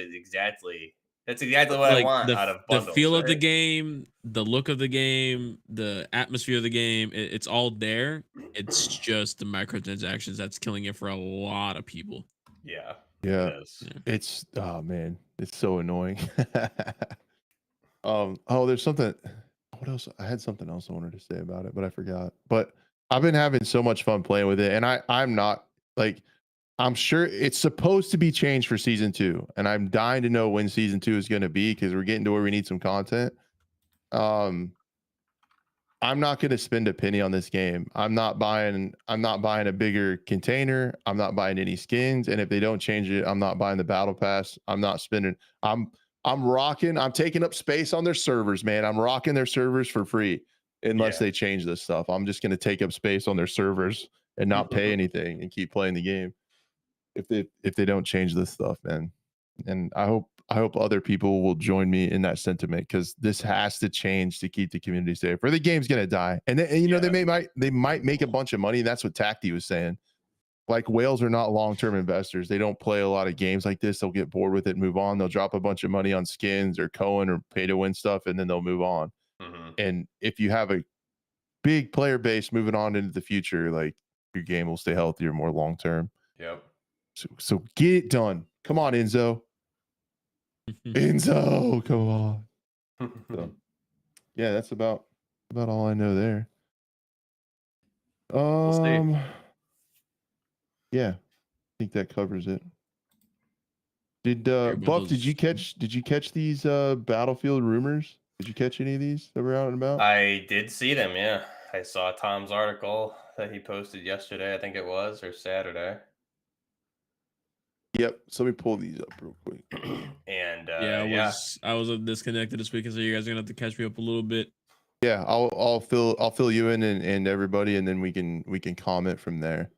exactly what I want out of bundles. The feel of the game, the look of the game, the atmosphere of the game, it's all there. It's just the microtransactions that's killing it for a lot of people. Yeah. It's oh man, it's so annoying. There's something. What else? I had something else I wanted to say about it, but I forgot. But I've been having so much fun playing with it, and I'm not like, I'm sure it's supposed to be changed for season 2, and I'm dying to know when season 2 is going to be, because we're getting to where we need some content. I'm not going to spend a penny on this game. I'm not buying a bigger container. I'm not buying any skins. And if they don't change it, I'm not buying the battle pass. I'm not spending. I'm rocking. I'm taking up space on their servers, man. I'm rocking their servers for free unless they change this stuff. I'm just going to take up space on their servers and not pay anything and keep playing the game if they don't change this stuff, man. And I hope other people will join me in that sentiment, because this has to change to keep the community safe, or the game's gonna die. And you know, they might make a bunch of money. That's what Tacti was saying. Like, whales are not long-term investors. They don't play a lot of games like this. They'll get bored with it and move on. They'll drop a bunch of money on skins or Cohen or pay to win stuff, and then they'll move on. And if you have a big player base moving on into the future, like, your game will stay healthier more long-term. Yep. So get it done. Come on, Enzo. Enzo, come on. So, yeah, that's about all I know there. We'll see. Yeah, I think that covers it. Did Buff, did you catch these Battlefield rumors? Did you catch any of these that were out and about? I did see them, yeah. I saw Tom's article that he posted yesterday, I think it was, or Saturday. Yep. So let me pull these up real quick. And I was disconnected this weekend, so you guys are gonna have to catch me up a little bit. Yeah, I'll fill you in and everybody, and then we can comment from there.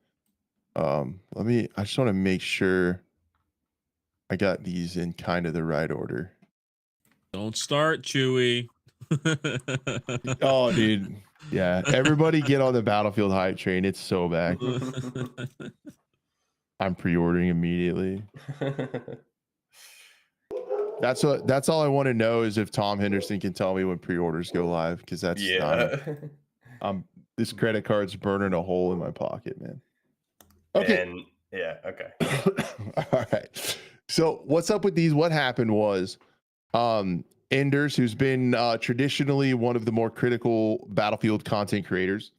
I just want to make sure I got these in kind of the right order. Don't start, Chewy. Oh, dude. Yeah, everybody get on the Battlefield hype train. It's so back. I'm pre-ordering immediately. That's all I want to know is if Tom Henderson can tell me when pre-orders go live, because that's Yeah. this credit card's burning a hole in my pocket, man. Okay. And yeah, okay. All right. So what's up with these? What happened was Enders, who's been traditionally one of the more critical Battlefield content creators,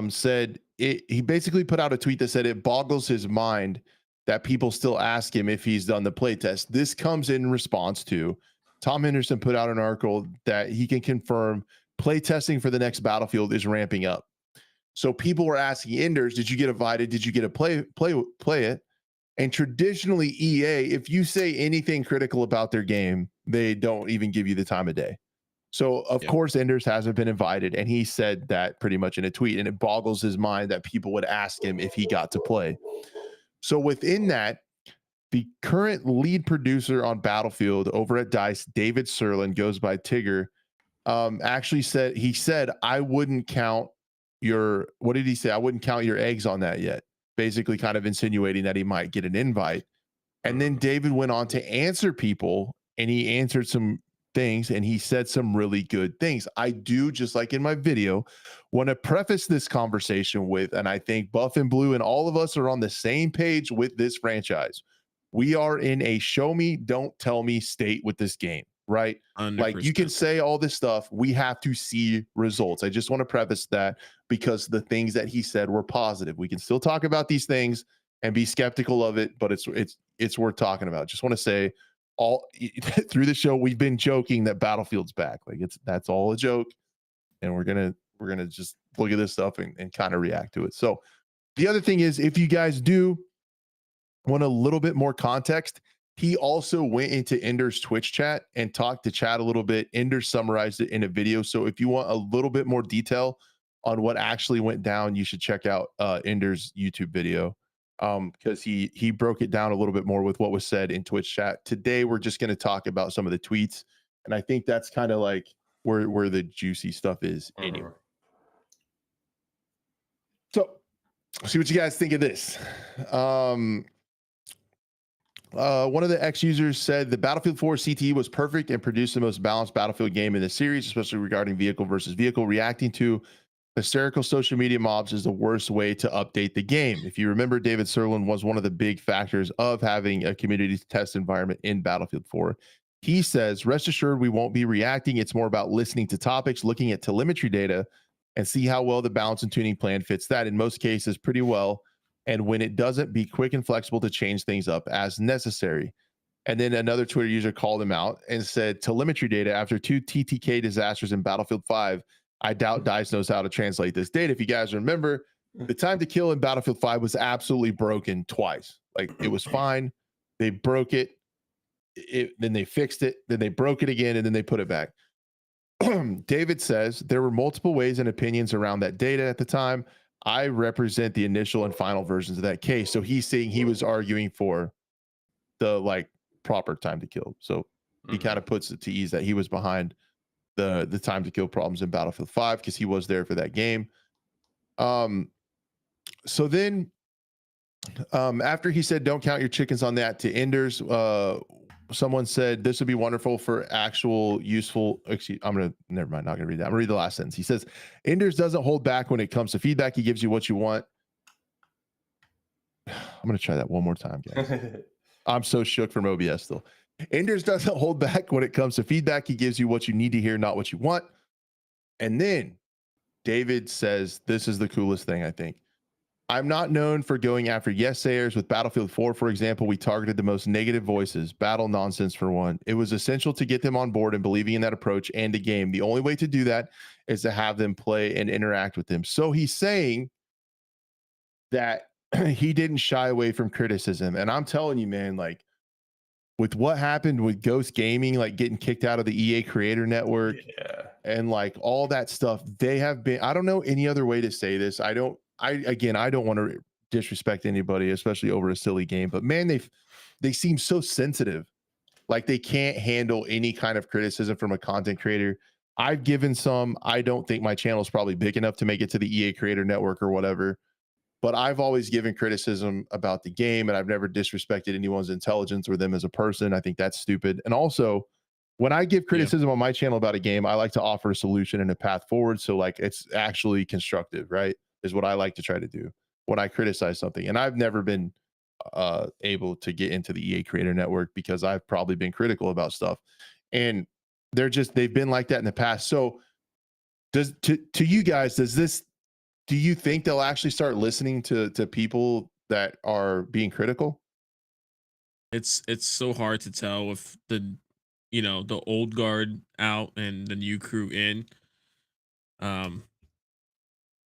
said he basically put out a tweet that said it boggles his mind that people still ask him if he's done the playtest. This comes in response to Tom Henderson put out an article that he can confirm playtesting for the next Battlefield is ramping up. So people were asking Enders, did you get invited? Did you get to play it? And traditionally, EA, if you say anything critical about their game, they don't even give you the time of day. So, of course, Enders hasn't been invited. And he said that pretty much in a tweet. And it boggles his mind that people would ask him if he got to play. So within that, the current lead producer on Battlefield over at DICE, David Serlin, goes by Tigger, actually said, I wouldn't count your, what did he say? I wouldn't count your eggs on that yet. Basically kind of insinuating that he might get an invite. And then David went on to answer people, and he answered some things, and he said some really good things. I do, just like in my video, want to preface this conversation with, and I think Buff and Blue and all of us are on the same page with this franchise. We are in a show me, don't tell me state with this game, right? 100%. Like, you can say all this stuff. We have to see results. I just want to preface that because the things that he said were positive. We can still talk about these things and be skeptical of it, but it's worth talking about. Just want to say, all through the show, we've been joking that Battlefield's back. Like, that's all a joke, and we're gonna just look at this stuff and kind of react to it. So the other thing is, if you guys do want a little bit more context, he also went into Ender's Twitch chat and talked to chat a little bit. Ender summarized it in a video. So if you want a little bit more detail on what actually went down, you should check out Ender's YouTube video, because he broke it down a little bit more with what was said in Twitch chat. Today, we're just going to talk about some of the tweets, and I think that's kind of like where the juicy stuff is anyway. So, see what you guys think of this. One of the ex-users said the Battlefield 4 CTE was perfect and produced the most balanced Battlefield game in the series, especially regarding vehicle versus vehicle. Reacting to hysterical social media mobs is the worst way to update the game. If you remember, David Serlin was one of the big factors of having a community test environment in Battlefield 4. He says, rest assured, we won't be reacting. It's more about listening to topics, looking at telemetry data, and see how well the balance and tuning plan fits that. In most cases, pretty well. And when it doesn't, be quick and flexible to change things up as necessary. And then another Twitter user called him out and said, telemetry data after 2 TTK disasters in Battlefield 5. I doubt DICE knows how to translate this data. If you guys remember, the time to kill in Battlefield 5 was absolutely broken twice. Like, it was fine. They broke it. Then they fixed it. Then they broke it again, and then they put it back. David says there were multiple ways and opinions around that data at the time. I represent the initial and final versions of that case. So he's saying he was arguing for the proper time to kill. So he kind of puts it to ease that he was behind the time to kill problems in Battlefield 5 because he was there for that game. So then after he said don't count your chickens on that to Enders, someone said this would be wonderful for actual useful. Never mind, not gonna read that. I'm gonna read the last sentence. He says Enders doesn't hold back when it comes to feedback. He gives you what you want. I'm gonna try that one more time, guys. I'm so shook from OBS still. Enders doesn't hold back when it comes to feedback. He gives you what you need to hear, not what you want. And then David says, this is the coolest thing, I think. I'm not known for going after yes-sayers. With Battlefield 4, for example, we targeted the most negative voices, battle nonsense for one. It was essential to get them on board and believing in that approach and the game. The only way to do that is to have them play and interact with them. So he's saying that he didn't shy away from criticism. And I'm telling you, man, like, with what happened with Ghost Gaming, like getting kicked out of the EA Creator Network, and like all that stuff, they have been, I don't know any other way to say this. I don't want to disrespect anybody, especially over a silly game, but man, they seem so sensitive. Like they can't handle any kind of criticism from a content creator. I've given some. I don't think my channel is probably big enough to make it to the EA Creator Network or whatever. but I've always given criticism about the game, and I've never disrespected anyone's intelligence or them as a person. I think that's stupid. And also, when I give Yeah. criticism on my channel about a game, I like to offer a solution and a path forward. So like it's actually constructive, right? Is what I like to try to do when I criticize something. And I've never been able to get into the EA Creator Network because I've probably been critical about stuff. And they've been like that in the past. So does to you guys, do you think they'll actually start listening to people that are being critical? It's so hard to tell with the old guard out and the new crew in. Um,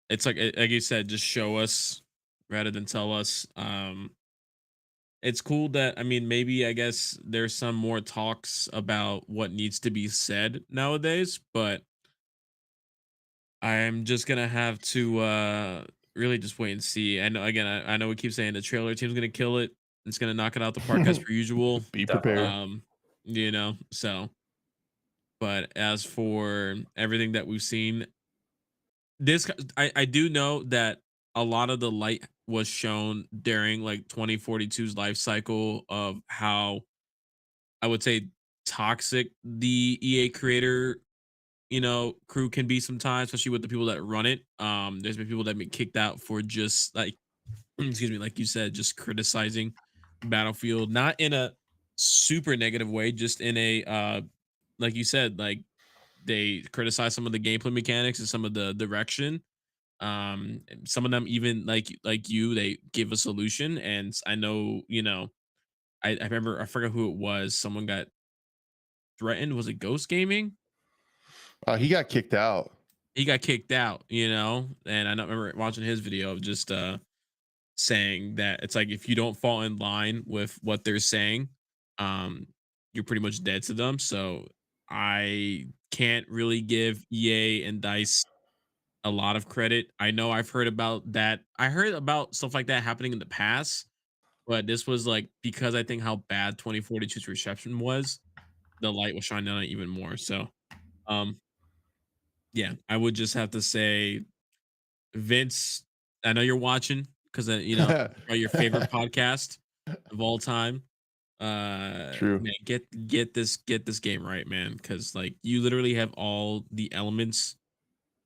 it's like you said, just show us rather than tell us. It's cool that, I mean, maybe I guess there's some more talks about what needs to be said nowadays, but I'm just gonna have to really just wait and see. I know, again, I know we keep saying the trailer team's gonna kill it. It's gonna knock it out the park as per usual. Be Definitely. prepared. Um, so but as for everything that we've seen, I do know that a lot of the light was shown during like 2042's life cycle of how, I would say, toxic the EA creator, crew can be sometimes, especially with the people that run it. There's been people that have been kicked out for just like, excuse me, like you said, just criticizing Battlefield, not in a super negative way, just in a like you said, like they criticize some of the gameplay mechanics and some of the direction. And some of them even like you, they give a solution. And I know, I remember, I forgot who it was. Someone got threatened. Was it Ghost Gaming? He got kicked out. He got kicked out, and I don't remember watching his video of just saying that it's like, if you don't fall in line with what they're saying, um, you're pretty much dead to them. So I can't really give EA and Dice a lot of credit. I know I've heard about that. I heard about stuff like that happening in the past, but this was like, because I think how bad 2042's reception was, the light was shining on it even more. So, um, yeah, I would just have to say, Vince, I know you're watching because probably your favorite podcast of all time. True. Man, get this game right, man, because like you literally have all the elements.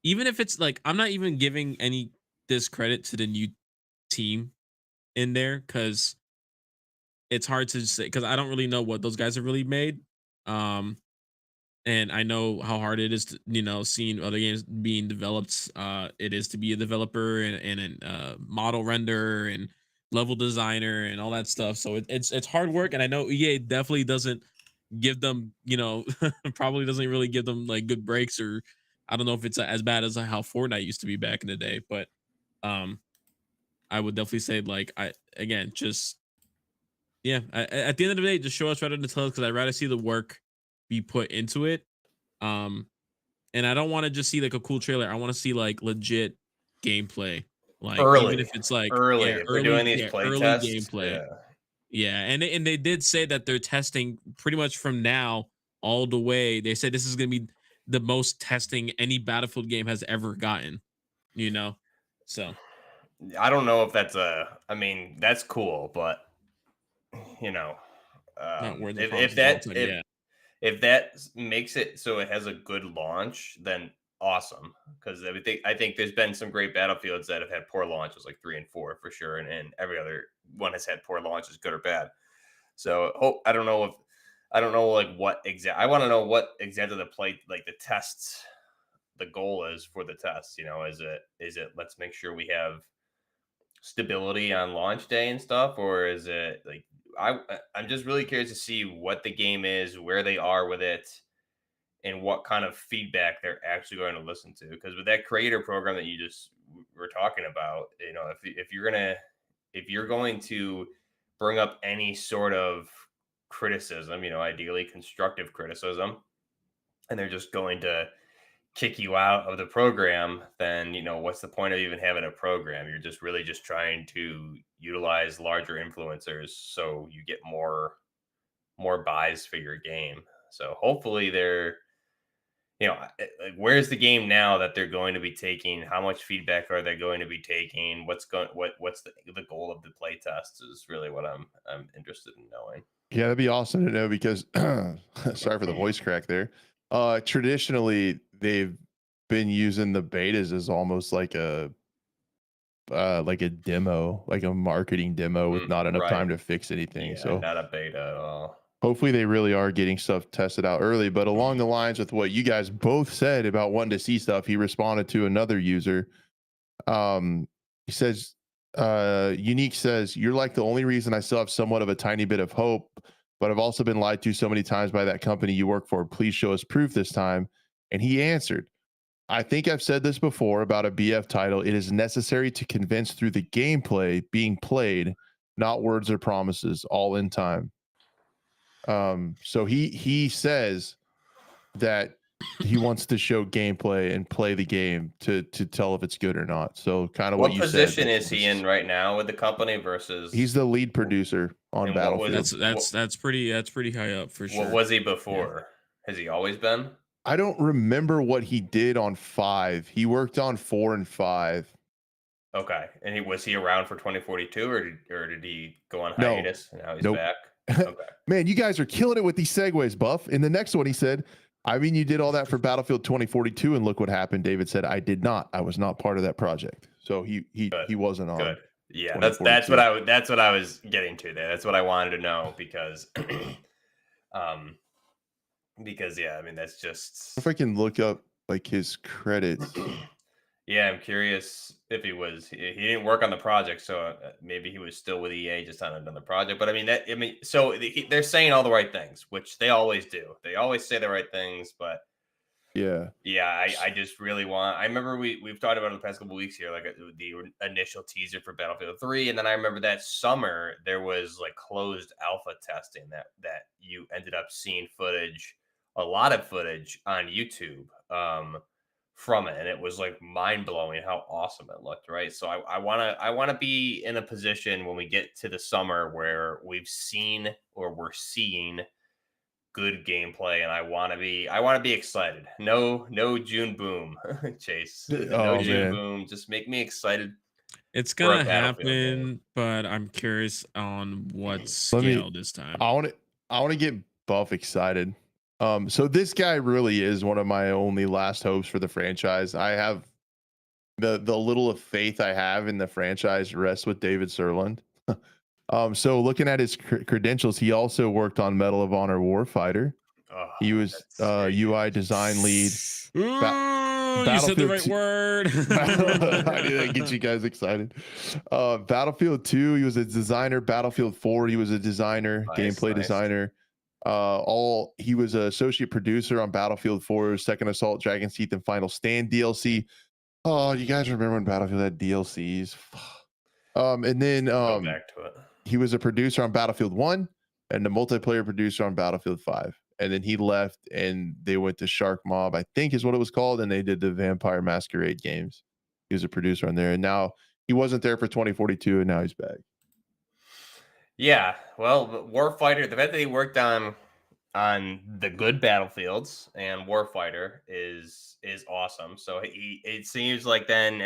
Even if it's like, I'm not even giving any discredit to the new team in there, because it's hard to say, because I don't really know what those guys have really made. Um, and I know how hard it is to, seeing other games being developed. It is to be a developer and a model render and level designer and all that stuff. So it's hard work, and I know EA definitely doesn't give them, probably doesn't really give them like good breaks, or I don't know if it's as bad as how Fortnite used to be back in the day. But um, I would definitely say, like, I again just, yeah, at the end of the day, just show us rather than tell us, because I'd rather see the work be put into it. Um, and I don't want to just see like a cool trailer. I want to see like legit gameplay. Like, even if Early, it's like, early. yeah, If we're doing these play early tests, gameplay. yeah. Yeah, and they did say that they're testing pretty much from now all the way. They said this is gonna be the most testing any Battlefield game has ever gotten. You know, so I don't know if that's I mean, that's cool, but you know, not words of if promises all that the time. Yeah, if that makes it so it has a good launch, then awesome. Because I think there's been some great Battlefields that have had poor launches, like 3 and 4 for sure, and every other one has had poor launches, good or bad. So I don't know if I don't know like what exact. I want to know what exactly the play like the tests. The goal is for the tests. Is it let's make sure we have stability on launch day and stuff, or is it like I'm just really curious to see what the game is, where they are with it, and what kind of feedback they're actually going to listen to. Because with that creator program that you just were talking about, if you're going to bring up any sort of criticism, ideally constructive criticism, and they're just going to kick you out of the program, then what's the point of even having a program? You're just really just trying to utilize larger influencers so you get more buys for your game. So hopefully they're like, where's the game now that they're going to be taking? How much feedback are they going to be taking? What's the goal of the play test is really what I'm interested in knowing. Yeah, that'd be awesome to know because sorry for the voice crack there. Traditionally they've been using the betas as almost like a demo, like a marketing demo with not enough Right. time to fix anything. Yeah, So not a beta at all. hopefully they really are getting stuff tested out early. But along the lines with what you guys both said about wanting to see stuff, he responded to another user. He says, Unique says, "You're like the only reason I still have somewhat of a tiny bit of hope, but I've also been lied to so many times by that company you work for. Please show us proof this time." And he answered, "I think I've said this before about a BF title. It is necessary to convince through the gameplay being played, not words or promises, all in time." So he says that he wants to show gameplay and play the game to tell if it's good or not. So kind of what What you said. position is he in right now with the company He's versus the lead producer on and what was Battlefield. That's pretty high up for what sure. was he Yeah. before? Has he always been? I don't remember what he did on 5. He worked on 4 and 5. Okay. And was he around for 2042 or did he go on No. hiatus and now he's Nope. back? Okay. Man, you guys are killing it with these segues, Buff. In the next one, he said, "I mean, you did all that for Battlefield 2042, and look what happened." David said, "I did not. I was not part of that project." So he wasn't on. Good. Yeah, that's 2042. that's what I was getting to there. That's what I wanted to know because um yeah, I mean that's just If I can look up like his credits. yeah, I'm curious if he didn't work on the project, so maybe he was still with EA just on another project. But so they're saying all the right things, which they always do. They always say the right things, but Yeah. yeah, I just really want. I remember we've talked about it the past couple weeks here, like the initial teaser for Battlefield 3, and then I remember that summer there was like closed alpha testing that you ended up seeing a lot of footage on YouTube from it, and it was like mind blowing how awesome it looked. Right, so I wanna be in a position when we get to the summer where we've seen or we're seeing good gameplay, and I want to be excited. No June boom, Chase. No Oh June man. boom. Just make me excited It's for a gonna Battlefield game. happen, but I'm curious on what Let me. scale this time. I want to get Buff excited. So this guy really is one of my only last hopes for the franchise. I have the little of faith I have in the franchise rests with David Sirlund. So looking at his credentials, he also worked on Medal of Honor Warfighter. Oh, He was that's very UI good. design lead. Ooh, you said the Battlefield right 2 word. I knew that get you guys excited. Battlefield 2, he was a designer. Battlefield 4, he was a designer, Nice, gameplay nice. designer. He was an associate producer on Battlefield 4, Second Assault, Dragon's Teeth, and Final Stand DLC. Oh, you guys remember when Battlefield had DLCs? And then Go back to it. he was a producer on Battlefield 1 and the multiplayer producer on Battlefield 5. And then he left and they went to Shark Mob, I think is what it was called. And they did the Vampire Masquerade games. He was a producer on there. And now he wasn't there for 2042 and now he's back. Yeah, well, Warfighter. The fact that he worked on the good Battlefields and Warfighter is awesome. So it seems like then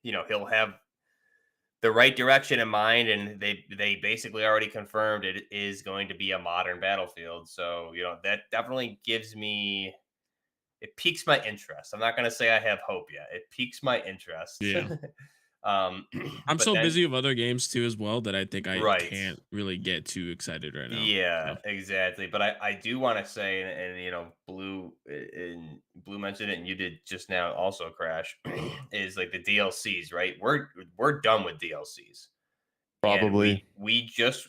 he'll have the right direction in mind, and they basically already confirmed it is going to be a modern Battlefield. So that definitely it piques my interest. I'm not going to say I have hope yet. It piques my interest. Yeah. um, I'm but so then busy with other games too as well that I think I right. can't really get too excited right now. Yeah, So, exactly. But I do want to say, and Blue mentioned it, and you did just now also, Crash, is like the DLCs, right? We're done with DLCs, and Probably. we just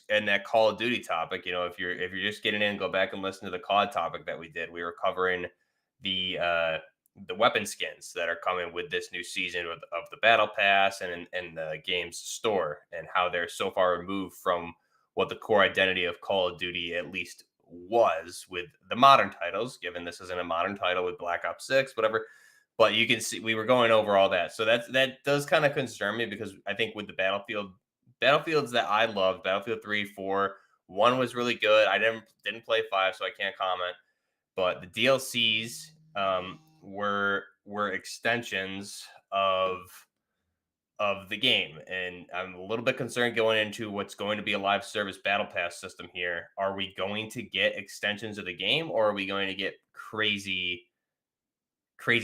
and that Call of Duty topic. If you're just getting in, go back and listen to the COD topic that we did. We were covering the weapon skins that are coming with this new season of the Battle Pass and the game's store, and how they're so far removed from what the core identity of Call of Duty at least was with the modern titles, given this isn't a modern title with Black Ops 6, whatever. But you can see we were going over all that. So that does kind of concern me, because I think with the Battlefields that I loved, Battlefield 3, 4, 1 was really good. I didn't play 5, so I can't comment. But the DLCs were extensions of the game, and I'm a little bit concerned going into what's going to be a live service battle pass system here. Are we going to get extensions of the game, or are we going to get crazy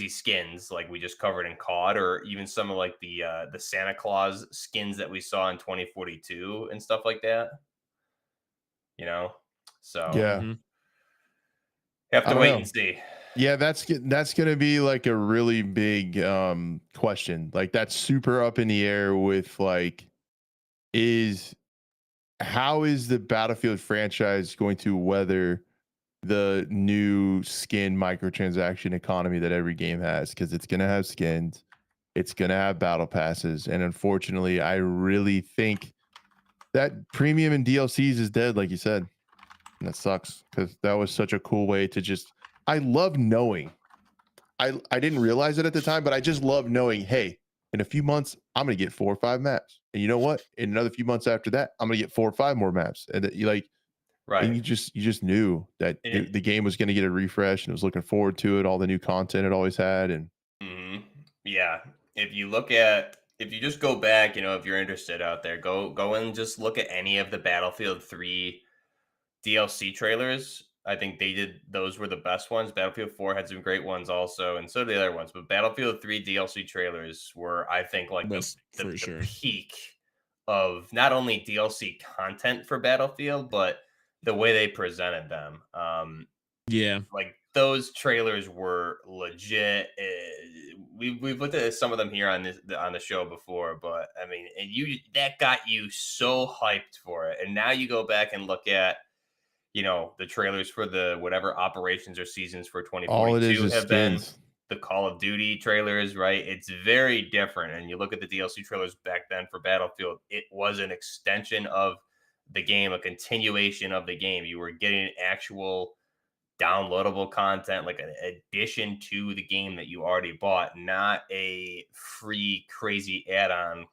skins like we just covered in COD, or even some of like the Santa Claus skins that we saw in 2042 and stuff like that? You know, so Yeah, Mm-hmm. have I to don't wait know. and see. Yeah, that's gonna be like a really big question. Like that's super up in the air with like is how is the Battlefield franchise going to weather the new skin microtransaction economy that every game has? Because it's gonna have skins, it's gonna have battle passes, and unfortunately, I really think that premium and DLCs is dead, like you said. And that sucks because that was such a cool way to just. I love knowing. I didn't realize it at the time, but I just love knowing. Hey, in a few months, I'm gonna get 4 or 5 maps, and you know what? In another few months after that, I'm gonna get 4 or 5 more maps, and that you like, and Right. you just knew that And the game was gonna get a refresh, and was looking forward to it. All the new content it always had, and Yeah. If you just go back, if you're interested out there, go and just look at any of the Battlefield 3 DLC trailers. I think those were the best ones. Battlefield 4 had some great ones also, and so did the other ones. But Battlefield 3 DLC trailers were, I think, like the Best the, for the sure. peak of not only DLC content for Battlefield, but the way they presented them. Yeah. Like those trailers were legit. We've looked at some of them here on the show before, but I mean, and that got you so hyped for it, and now you go back and look at the trailers for the whatever operations or seasons for all it 2042 is have been. skins. The Call of Duty trailers, right? It's very different. And you look at the DLC trailers back then for Battlefield, it was an extension of the game, a continuation of the game. You were getting actual downloadable content, like an addition to the game that you already bought, not a free crazy add-on,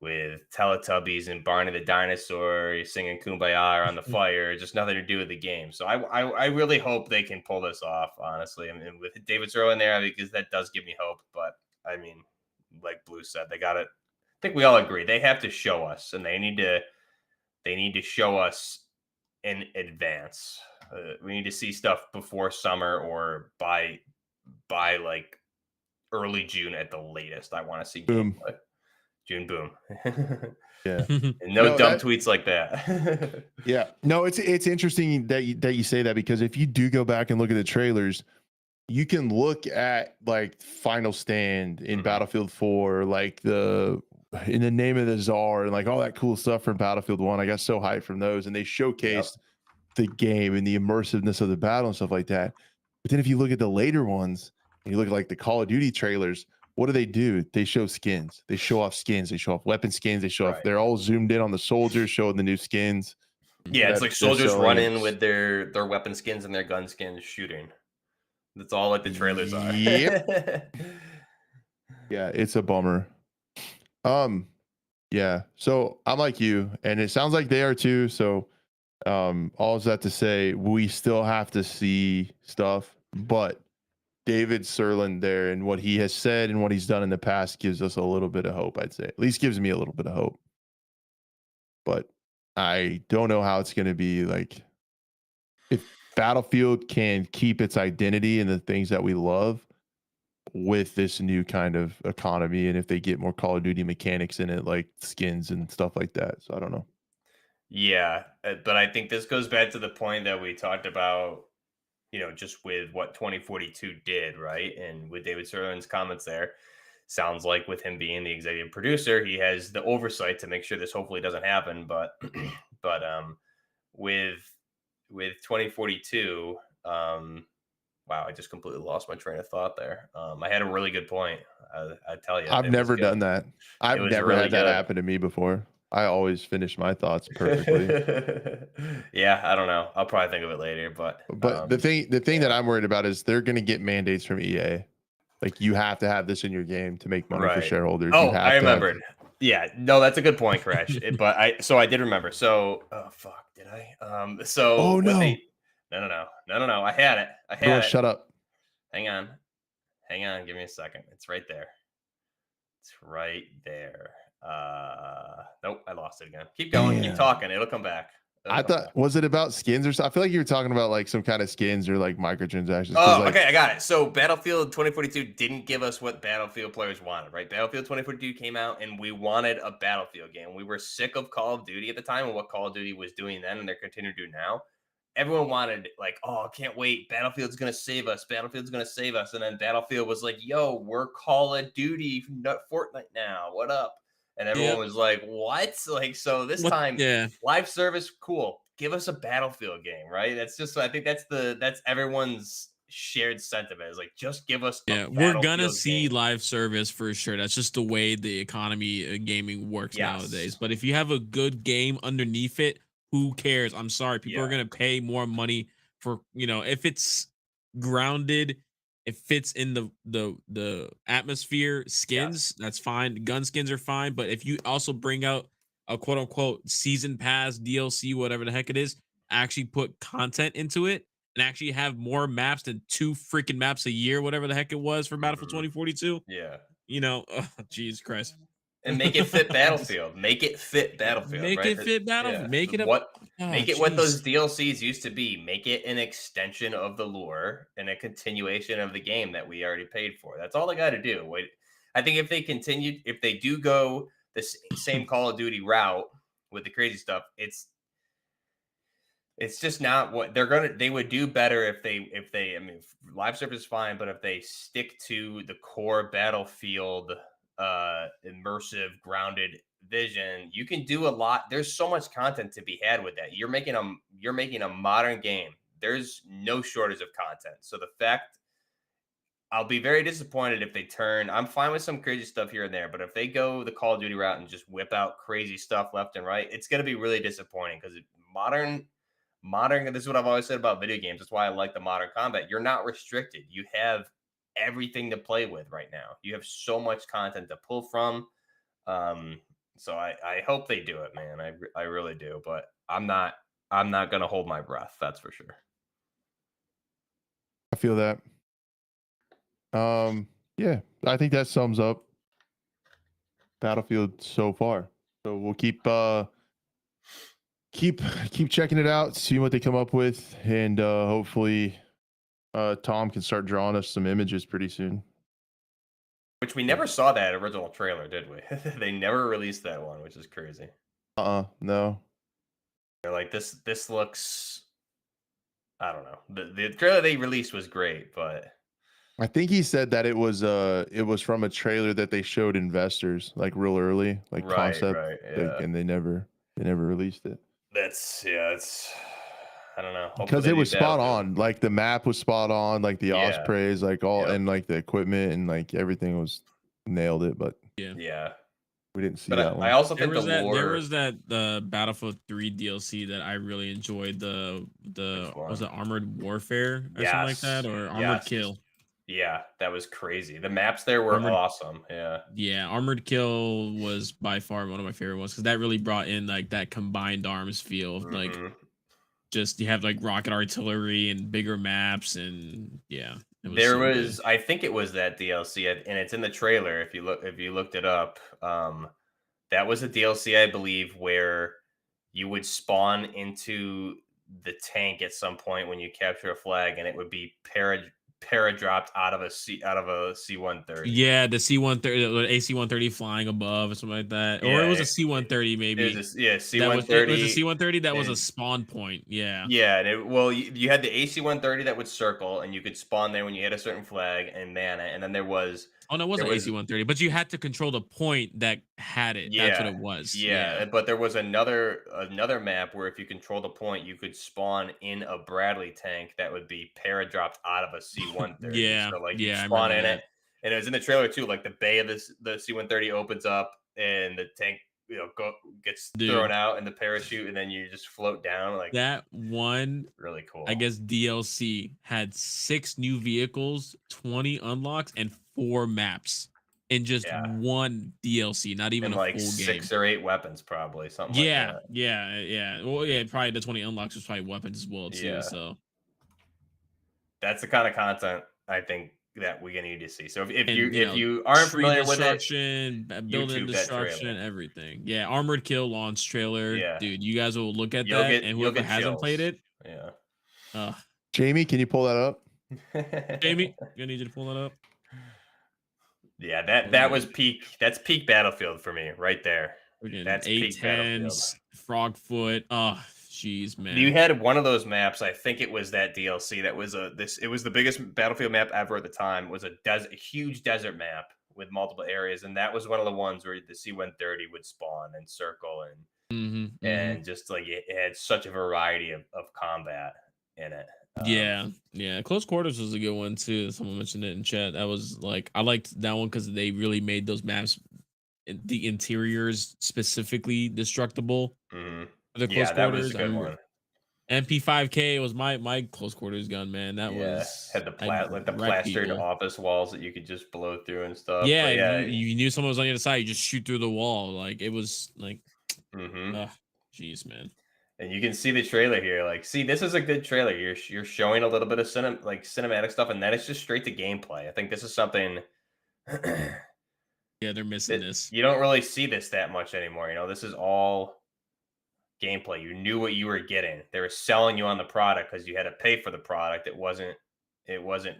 with Teletubbies and Barney the dinosaur singing "Kumbaya" on the fire, just nothing to do with the game. So I really hope they can pull this off. Honestly, I mean, with David Throw in there, because that does give me hope. But I mean, like Blue said, they got it. I think we all agree they have to show us, and they need to show us in advance. We need to see stuff before summer or by like early June at the latest. I want to see Boom. gameplay. June, boom. Yeah. And no No, dumb that tweets like that. yeah. No, it's interesting that you say that because if you do go back and look at the trailers, you can look at like Final Stand in Mhm. Battlefield 4, like the in the name of the czar and like all that cool stuff from Battlefield 1. I got so hyped from those and they Yep. showcased the game and the immersiveness of the battle and stuff like that. But then if you look at the later ones and you look at like the Call of Duty trailers, what do? They show skins. They show off skins. They show off weapon skins. They show off. Right. They're all zoomed in on the soldiers, showing the new skins Yeah, it's that like they're soldiers selling. running It's with their weapon skins and their gun skins shooting. That's all like the trailers are. yep, yeah, it's a bummer. Um, yeah. So I'm like you, and it sounds like they are too. So all is that to say, we still have to see stuff, but David Serlin there and what he has said and what he's done in the past gives us a little bit of hope, I'd say. At least gives me a little bit of hope. But I don't know how it's going to be like if Battlefield can keep its identity and the things that we love with this new kind of economy and if they get more Call of Duty mechanics in it like skins and stuff like that. So I don't know. Yeah, but I think this goes back to the point that we talked about, just with what 2042 did, right? And with David Sirlin's comments there, sounds like with him being the executive producer, he has the oversight to make sure this hopefully doesn't happen. But but with 2042, wow, I just completely lost my train of thought there. I had a really good point. I tell you, I've it was never good. done that. It I've was never really had that good. happen to me before. I always finish my thoughts perfectly. Yeah, I don't know. I'll probably think of it later, but But the thing that yeah, I'm worried about is they're going to get mandates from EA. Like you have to have this in your game to make money for right. shareholders. You Oh, I have to have remembered. Yeah, no, that's a good point, Crash. But I did remember. So, oh fuck, did I? So Oh what they no. No. I had it. Everyone shut up. Hang on. Give me a second. It's right there. Nope, I lost it again. Keep going. Keep Damn. talking. It'll come back. I thought, was it about skins or something? I feel like you were talking about like some kind of skins or like microtransactions. Oh, like, okay, I got it. So Battlefield 2042 didn't give us what Battlefield players wanted, right? Battlefield 2042 came out and we wanted a Battlefield game. We were sick of Call of Duty at the time and what Call of Duty was doing then and they're continuing to do now. Everyone wanted like, oh, can't wait. Battlefield's going to save us. Battlefield's going to save us. And then Battlefield was like, yo, we're Call of Duty, not Fortnite now. What up? And everyone was like, what? Like, so this time, live service, cool. Give us a Battlefield game, right? That's just, I think that's everyone's shared sentiment is like, just give us a we're gonna Battlefield see game. live service for sure. That's just the way the economy of gaming works nowadays. But if you have a good game underneath it, who cares? I'm sorry, people are gonna pay more money for, you know, if it's grounded, it fits in the atmosphere, skins, that's fine. Gun skins are fine. But if you also bring out a quote unquote season pass, DLC, whatever the heck it is, actually put content into it and actually have more maps than 2 freaking maps a year, whatever the heck it was for Battlefield 2042. Yeah. You know, oh, Jesus Christ. And make it fit Battlefield. Make it fit Battlefield. Make right? it fit Battlefield. Yeah. Make it what those DLCs used to be. Make it an extension of the lore and a continuation of the game that we already paid for. That's all they got to do. Wait, I think if they do go the same Call of Duty route with the crazy stuff, it's just not what they would do better if they I mean, live service is fine, but if they stick to the core Battlefield immersive grounded vision, you can do a lot. There's so much content to be had with that. You're making a modern game. There's no shortage of content. So the fact, I'll be very disappointed if they turn. I'm fine with some crazy stuff here and there, but if they go the Call of Duty route and just whip out crazy stuff left and right, it's going to be really disappointing because modern. This is what I've always said about video games. That's why I like the modern combat. You're not restricted. You have everything to play with right now. You have so much content to pull from. So I hope they do it, man. I really do, but I'm not going to hold my breath. That's for sure. I feel that. Yeah, I think that sums up Battlefield so far. So we'll keep checking it out, see what they come up with, and hopefully Tom can start drawing us some images pretty soon. Which we never saw that original trailer, did we? They never released that one, which is crazy. No. They're like, this looks, I don't know. The trailer they released was great, but I think he said that it was from a trailer that they showed investors like real early, like concept, and they never released it. It's I don't know. Because it was spot on. Like the map was spot on, like the ospreys, like all and like the equipment and like everything was nailed it, but yeah. We didn't see that one. I also think there was that Battlefield 3 DLC that I really enjoyed. Was it Armored Warfare or something like that, or Armored Kill? Yeah, that was crazy. The maps there were awesome. Yeah, Armored Kill was by far one of my favorite ones because that really brought in like that combined arms feel. Like just you have like rocket artillery and bigger maps, and I think it was that DLC, and it's in the trailer. If you looked it up, that was a DLC, I believe, where you would spawn into the tank at some point when you capture a flag, and it would be para-dropped out of a C-130. Yeah, the C-130, AC-130 flying above or something like that. Or it was a C-130 maybe. C-130. It was a C-130 that was a spawn point. Yeah. Yeah, and you had the AC-130 that would circle, and you could spawn there when you hit a certain flag and man it. And then there was... Oh, no, it wasn't AC-130, but you had to control the point that had it. That's what it was. Yeah, but there was another map where if you control the point, you could spawn in a Bradley tank that would be para-dropped out of a C-130. Yeah, so like you spawn in it, and it was in the trailer too. Like the bay of the C-130 opens up, and the tank gets thrown out in the parachute, and then you just float down. Like that one, really cool. I guess DLC had 6 new vehicles, 20 unlocks, and 4 maps in just one DLC. Not even and a full 6 or 8 weapons, probably something. Yeah. Well, probably the 20 unlocks was probably weapons as well too. So that's the kind of content I think that we're gonna need to see. So if And you aren't tree familiar with it, destruction, building YouTube that destruction, trailer. everything. Yeah, Armored Kill launch trailer, Yeah, dude. You guys will look at you'll that, get and you'll whoever get hasn't played chills. it, Yeah. uh, Jamie, can you pull that up? Jamie, gonna need you to pull that up. Yeah, that was peak. That's peak Battlefield for me, right there. Again, That's peak Battlefield. A10s, Frogfoot. Oh, jeez, man. You had one of those maps. I think it was that DLC. That was It was the biggest Battlefield map ever at the time. It was a huge desert map with multiple areas, and that was one of the ones where the C-130 would spawn and circle, and just like it had such a variety of combat in it. Yeah. Close Quarters was a good one too. Someone mentioned it in chat. That was like I liked that one because they really made those maps, the interiors specifically destructible. Mhm. The Close Yeah, that was Quarters. a I good remember one. MP5K was my Close Quarters gun, man. That Yeah, was had the I like the wrecked plastered people. office walls that you could just blow through and stuff. Yeah, But if yeah, you knew someone was on the other side, you just shoot through the wall. Like it was like, hmm jeez, man. and you can see the trailer here. Like, see, this is a good trailer. You're showing a little bit of cinematic stuff, and then it's just straight to gameplay. I think this is something that Yeah, they're missing this. you don't really see this that much anymore. This is all gameplay. You knew what you were getting. They were selling you on the product because you had to pay for the product. It wasn't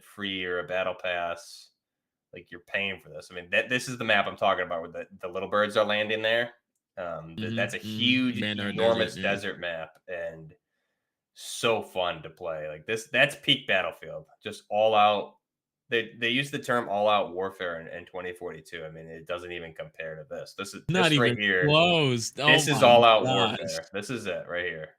free or a battle pass. Like you're paying for this. I mean, this is the map I'm talking about where the little birds are landing there. That's a huge, Vanguard enormous Desert, yeah. desert map and so fun to play. Like that's peak Battlefield. Just all out. They use the term all out warfare in 2042. I mean, it doesn't even compare to this. Not This right even here. close. This Oh is my all out gosh. warfare. This is it right here.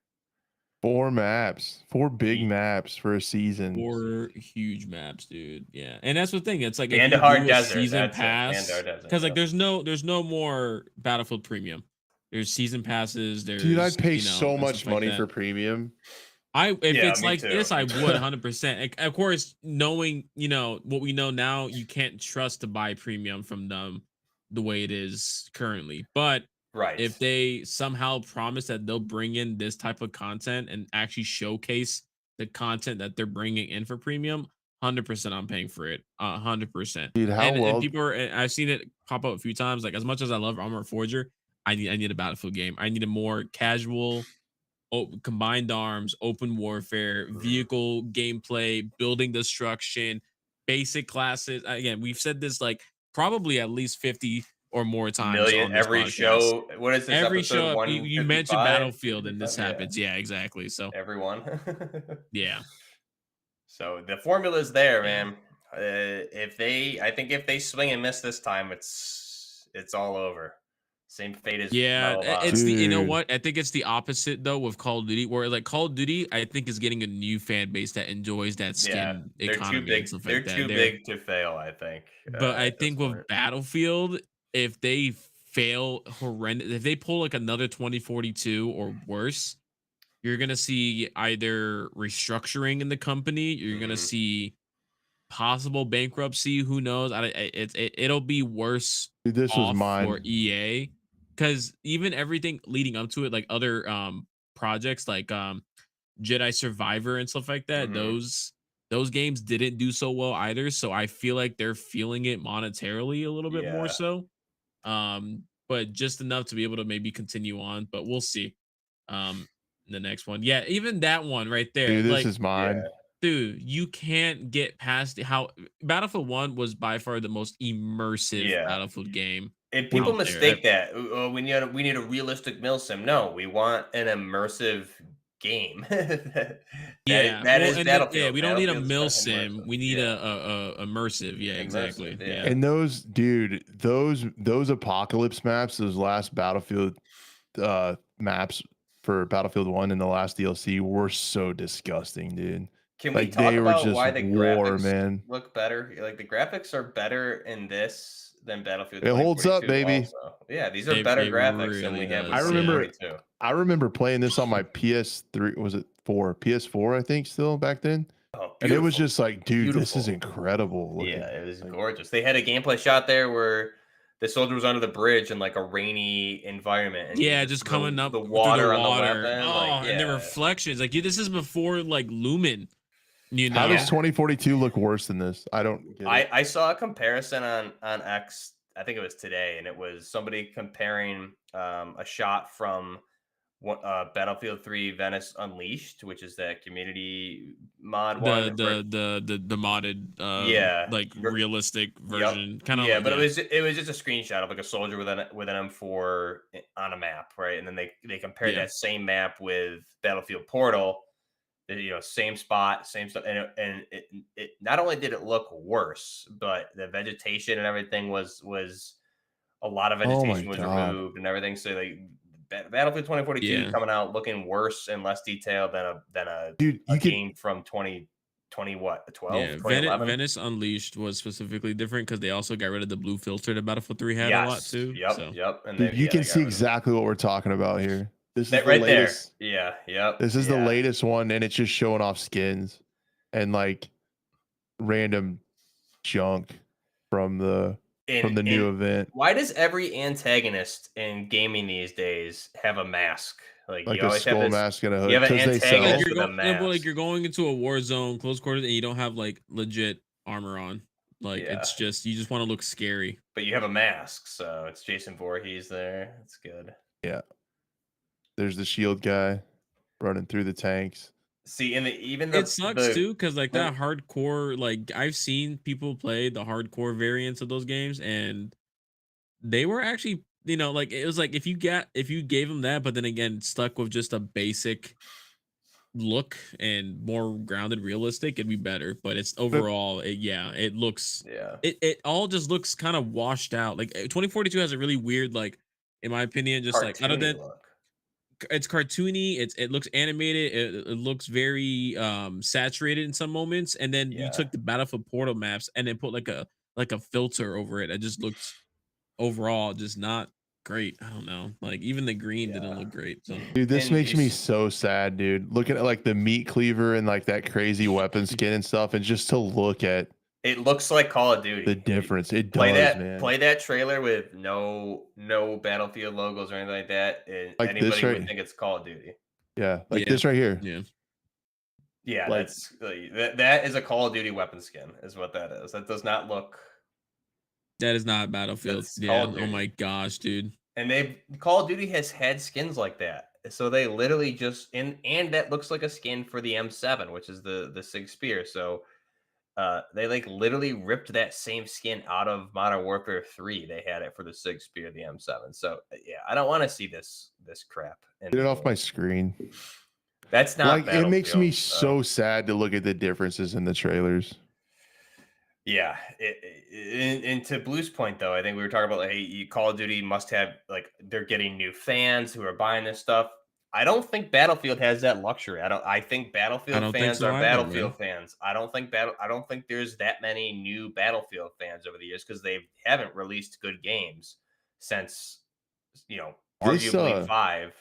4 maps, 4 big Ye- maps for a season. 4 huge maps, dude. Yeah, and that's the thing. It's like if And you a hard do a desert. season That's it. And pass, our desert. because like Yep. there's no more Battlefield Premium. There's season passes. There's Dude, I'd pay so and much stuff like money that. for premium. If Yeah, it's me like too. this, I would 100%. Of course, knowing what we know now, you can't trust to buy premium from them the way it is currently. But Right. if they somehow promise that they'll bring in this type of content and actually showcase the content that they're bringing in for premium, 100% I'm paying for it. 100%. Dude, how And well people are. And I've seen it pop up a few times. Like as much as I love Armored Forger, I need a Battlefield game. I need a more casual, combined arms, open warfare, vehicle gameplay, building destruction, basic classes. Again, we've said this like probably at least 50 or more times million on this every podcast. show. What is this Every episode? show you mentioned 155? Battlefield and this 55? happens. Yeah, exactly. So Everyone. yeah. So the formula is there, Yeah. man. I think if they swing and miss this time, it's all over. Same fate as Yeah, Medal of Honor. it's the Dude. what I think it's the opposite though with Call of Duty, where like Call of Duty I think is getting a new fan base that enjoys that skin They're economy too big. and stuff They're like that. too big to fail, I think. But I at this think point. with Battlefield, if they fail horrendous, if they pull like another 2042 or worse, you're gonna see either restructuring in the company, you're gonna see possible bankruptcy. Who knows? It'll be worse Dude, this was off mine. for EA because even everything leading up to it, like other projects like Jedi Survivor and stuff like that, those games didn't do so well either. So I feel like they're feeling it monetarily a little bit more Yeah. so. But just enough to be able to maybe continue on. But we'll see. The next one. Yeah, even that one right there. Dude, this like, is mine. Yeah. dude, you can't get past how Battlefield 1 was by far the most immersive Yeah. Battlefield game. And people out there. mistake that. Oh, we need a realistic milsim. No, we want an immersive game. that is Battlefield. we don't need a Battlefield's mil not sim. immersive. We need Yeah. a immersive. Yeah, exactly. Immersive, yeah. And those apocalypse maps, those last Battlefield maps for Battlefield 1 in the last DLC were so disgusting, dude. Can we Like, talk they were about just why the war, graphics man. look better? Like the graphics are better in this than Battlefield. It holds up, 2042 baby. also. Yeah, these are better It graphics than really we have. does, with I remember- 2042. I remember playing this on my PS3. Was it 4? PS4, I think, still back then. Oh, And it was beautiful. just like, dude, this is Beautiful. incredible looking. Yeah, it was Like, gorgeous. They had a gameplay shot there where the soldier was under the bridge in like a rainy environment. And you Yeah, just throw coming up the through water the on the water. weapon. Oh, like, and the yeah. reflections. Like, this is before like Lumen. You How know, does 2042 look worse than this? I don't get it. I saw a comparison on X. I think it was today, and it was somebody comparing a shot from Battlefield 3 Venice Unleashed, which is that community mod one for the modded yeah, like realistic yep, version, kind of yeah, like but yeah. it was just a screenshot of like a soldier with an M4 on a map, right? And then they compared Yeah. that same map with Battlefield Portal, same spot, same stuff, and it not only did it look worse, but the vegetation and everything was a lot of Oh my vegetation was god. removed and everything. So like Battlefield 2042 Yeah. coming out looking worse and less detailed than Dude, a you can game from 2020 what 12 Yeah, 2011. Venice Unleashed was specifically different because they also got rid of the blue filter that Battlefield 3 had a lot Yes, too. yep, So yep, and dude, you can they got see rid of exactly what we're talking about here. This is that the right there. latest. Yeah, yep, This is the yeah. latest one, and it's just showing off skins and like random junk from the new And event, why does every antagonist in gaming these days have a mask? Like like you a always have skull this. mask and a You hood, have an because they like sell. antagonist you're with a going, but like mask. you're going into a war zone, close quarters, and you don't have like legit armor on. Like Yeah, it's just you just want to look scary. but you have a mask, so it's Jason Voorhees there. That's good. Yeah, there's the shield guy running through the tanks. See, in the even It sucks the too because like let me- that hardcore, like I've seen people play the hardcore variants of those games, and they were actually like it was like if you gave them that, but then again stuck with just a basic look and more grounded realistic, it'd be better. But it's But overall it looks yeah, it all just looks kind of washed out. Like 2042 has a really weird, like in my opinion, just like other cartoony than look. it's cartoony, it looks animated, it looks very saturated in some moments, and then you Yeah, took the Battlefield Portal maps and then put like a filter over it. It just looked overall just not great. I don't know. Like even the green didn't yeah. look great. So dude, this And makes me so sad, dude. Looking at like the meat cleaver and like that crazy weapon skin and stuff, and just to look at it looks like Call of the Duty. difference, it does, man. Play that trailer with no Battlefield logos or anything like that, and Like this anybody would right, think it's Call of Duty. yeah, like yeah, this right here. yeah. Yeah, Like that's that is a Call of Duty weapon skin, is what that is. That does not look. That is not Battlefield. That's Call Yeah. of Oh Duty. my gosh, dude. And Call of Duty has had skins like that. So they literally just and that looks like a skin for the M7, which is the Sig Spear. So they like literally ripped that same skin out of Modern Warfare 3. They had it for the Sig Spear, the M7. So yeah, I don't want to see this crap in get the it off my game. screen. That's not Like it makes me Battlefield. So so sad to look at the differences in the trailers. yeah, and to Blue's point though, I think we were talking about like, hey, Call of Duty must have like they're getting new fans who are buying this stuff. I don't think Battlefield has that luxury. I think I Battlefield don't think fans so are either, Battlefield man. fans. I don't think there's that many new Battlefield fans over the years because they haven't released good games since This arguably 5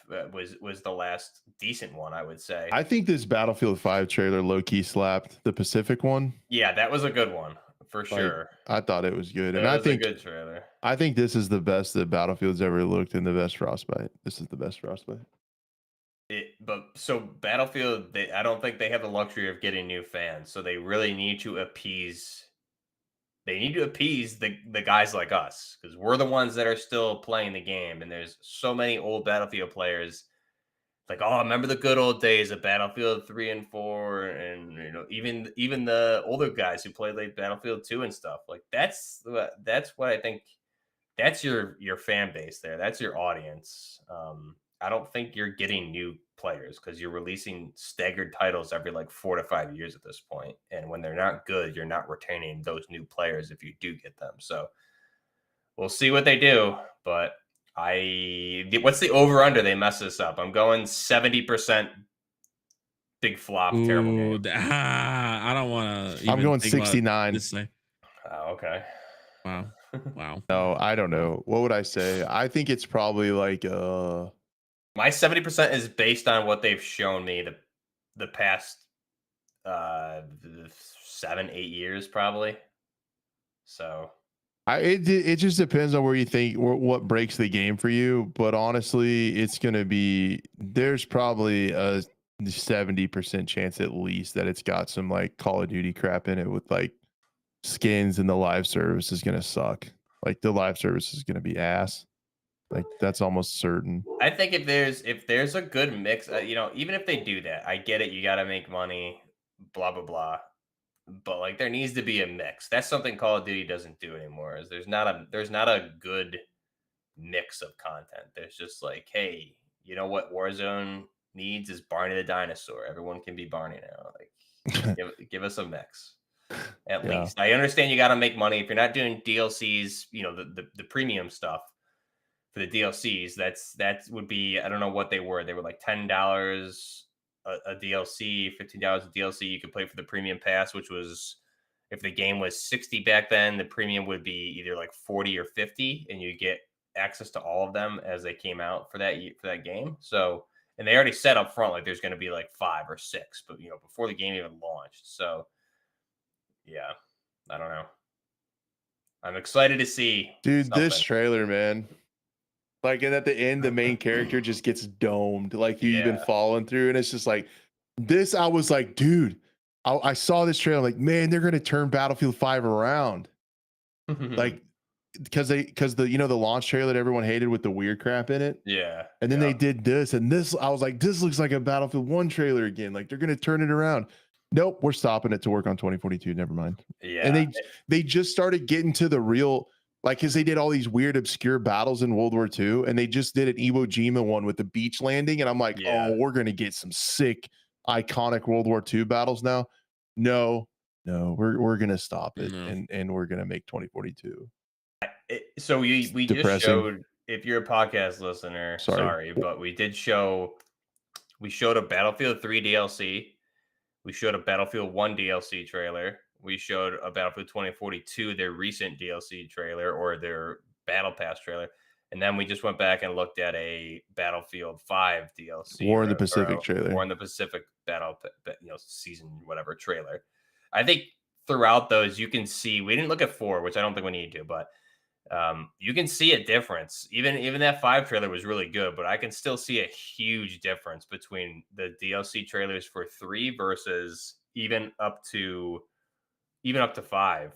was the last decent one, I would say. I think this Battlefield 5 trailer low key slapped. The Pacific one. Yeah, that was a good one for Like sure. I thought it was good. And That was a good trailer. I think this is the best that Battlefield's ever looked, and the best Frostbite. This is the best Frostbite. But so Battlefield, I don't think they have the luxury of getting new fans, so they really need to appease. They need to appease the guys like us because we're the ones that are still playing the game, and there's so many old Battlefield players. Like, oh, remember the good old days of Battlefield 3 and 4, and even the older guys who played like Battlefield 2 and stuff. Like that's what I think. That's your fan base there. That's your audience. I don't think you're getting new players because you're releasing staggered titles every like 4 to 5 years at this point. And when they're not good, you're not retaining those new players if you do get them. So we'll see what they do. But what's the over under? They mess this up. I'm going 70% big flop, terrible Ooh, game. I don't want to I'm even going think about 69. this. Oh, okay. Wow, wow. No, I don't know. What would I say? I think it's probably like My 70% is based on what they've shown me the past 7-8 years probably. So it just depends on where you think what breaks the game for you. But honestly, it's gonna be there's probably a 70% chance at least that it's got some like Call of Duty crap in it with like skins, and the live service is gonna suck. Like the live service is gonna be ass. Like that's almost certain. I think if there's a good mix, even if they do that, I get it. You got to make money, blah blah blah. But like, there needs to be a mix. That's something Call of Duty doesn't do anymore. Is there's not a good mix of content. There's just like, hey, you know what Warzone needs is Barney the dinosaur. Everyone can be Barney now. Like, give us a mix at Yeah. least. I understand you got to make money if you're not doing DLCs. The premium stuff for the DLCs. That would be, I don't know what they were. They were like $10 a DLC, $15 a DLC. You could play for the premium pass, which was, if the game was 60 back then, the premium would be either like 40 or 50, and you get access to all of them as they came out for that game. So, and they already said up front like there's going to be like 5 or 6, but before the game even launched. So, yeah, I don't know. I'm excited to see, Dude, this something. trailer, man. Like, and at the end, the main character just gets domed, like you've been Yeah. following through, and it's just like this. I was like, dude, I saw this trailer, like, man, they're gonna turn Battlefield 5 around, like, because the launch trailer that everyone hated with the weird crap in it, yeah, and then yeah. they did this, and this. I was like, this looks like a Battlefield 1 trailer again. Like they're gonna turn it around. Nope, we're stopping it to work on 2042. Never mind. And Yeah. they just started getting to the real. Like, because they did all these weird, obscure battles in World War II, and they just did an Iwo Jima one with the beach landing. And I'm like, Yeah. oh, we're going to get some sick, iconic World War II battles now. No, we're going to stop it, No. and we're going to make 2042. So we just depressing. showed, if you're a podcast listener, sorry, but we showed a Battlefield 3 DLC. We showed a Battlefield 1 DLC trailer. We showed a Battlefield 2042, their recent DLC trailer, or their Battle Pass trailer. And then we just went back and looked at a Battlefield 5 DLC. War in the Pacific trailer. War in the Pacific season, whatever trailer. I think throughout those, you can see, we didn't look at 4, which I don't think we need to, but you can see a difference. Even that 5 trailer was really good, but I can still see a huge difference between the DLC trailers for 3 versus even up to 5,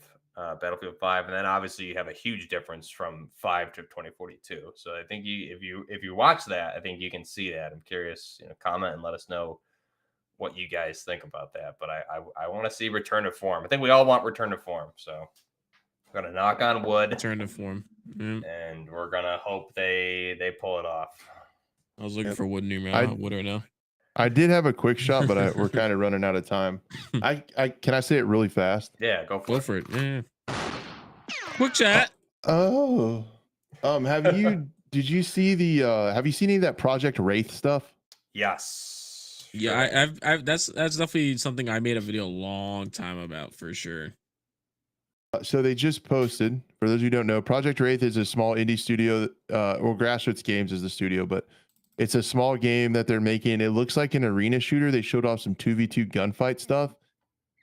Battlefield 5, and then obviously you have a huge difference from 5 to 2042. So I think if you watch that, I think you can see that. I'm curious, comment and let us know what you guys think about that. But I want to see return to form. I think we all want return to form. So we're gonna knock on wood. Return to form. Yeah. And we're gonna hope they pull it off. I was looking for wood new wood right now. I did have a quick shot, but we're kind of running out of time. Can I say it really fast? Yeah, go for it. Yeah. Quick chat. Did you see have you seen any of that Project Wraith stuff? Yes. Yeah, I've that's definitely something I made a video a long time about, for sure. So they just posted, for those who don't know, Project Wraith is a small indie studio, well, Grassroots Games is the studio, but it's a small game that they're making. It looks like an arena shooter. They showed off some 2v2 gunfight stuff,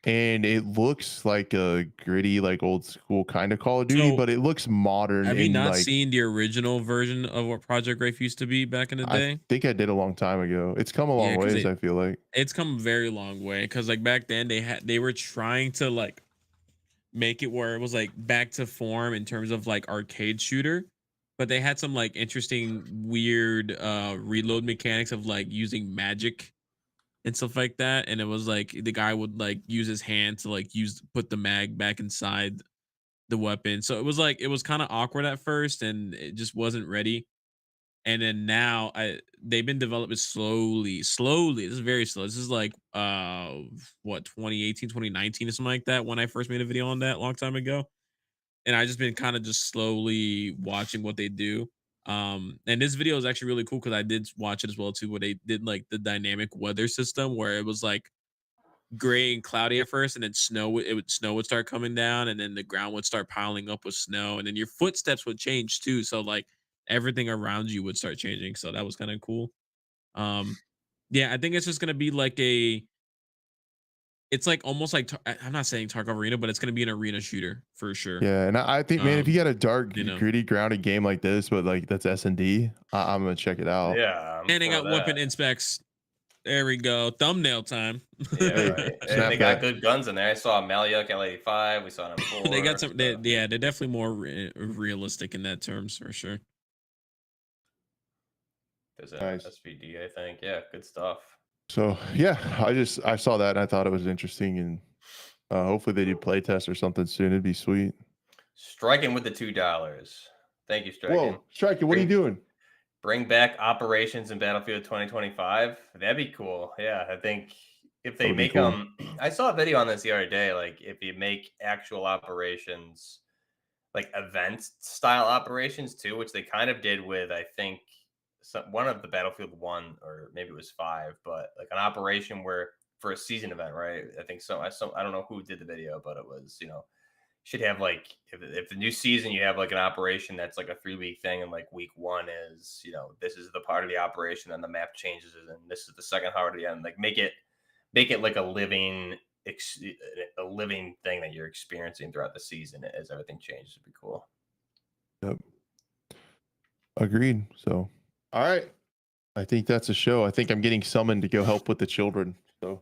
and it looks like a gritty, like old school kind of Call of Duty, but it looks modern. Have you not like, seen the original version of what Project Wraith used to be back in the day? I think I did a long time ago. It's come a long ways, I feel like. It's come a very long way, because like back then they were trying to like make it where it was like back to form in terms of like arcade shooter, but they had some like interesting weird reload mechanics of like using magic and stuff like that. And it was like the guy would like use his hand to like put the mag back inside the weapon. So it was kind of awkward at first, and it just wasn't ready. And then now they've been developing slowly. This is very slow. This is like 2018, 2019 or something like that, when I first made a video on that a long time ago. And I just been kind of just slowly watching what they do. And this video is actually really cool because I did watch it as well too, where they did like the dynamic weather system, where it was like gray and cloudy at first, and then snow would start coming down, and then the ground would start piling up with snow, and then your footsteps would change too. So like everything around you would start changing. So that was kind of cool. Yeah, I think it's just gonna be like it's like almost like I'm not saying Tarkov Arena, but it's gonna be an arena shooter for sure. Yeah, and I think, man, if you got a dark, know. gritty, grounded game like this, but like that's S&D, I'm gonna check it out. Yeah. And they got weapon inspects. There we go. Thumbnail time. Yeah, Hey, right. And snap they got that. good guns in there. I saw Malyuk L85. We saw an M4. They got some. so- Yeah, they're definitely more realistic in that terms for sure. There's a Nice. SVD, I think. Yeah, good stuff. So yeah, I saw that and I thought it was interesting, and hopefully they do play test or something soon. It'd be sweet. Striking with the $2. Thank you, Striking. Whoa, Striker, what are you doing? Bring back operations in Battlefield 2025. That'd be cool. Yeah, I think if they That would be make cool. them, I saw a video on this the other day. Like if you make actual operations, like event style operations too, which they kind of did with, I think, one of the Battlefield 1 or maybe it was 5, but like an operation where for a season event, right? I think so. I don't know who did the video, but it was, should have like if the new season you have like an operation that's like a 3-week thing, and like week 1 is this is the part of the operation, and the map changes, and this is the second part of the end. Like make it like a living thing that you're experiencing throughout the season as everything changes. Would be cool. Yep. Agreed. So, all right. I think that's a show. I think I'm getting summoned to go help with the children. So,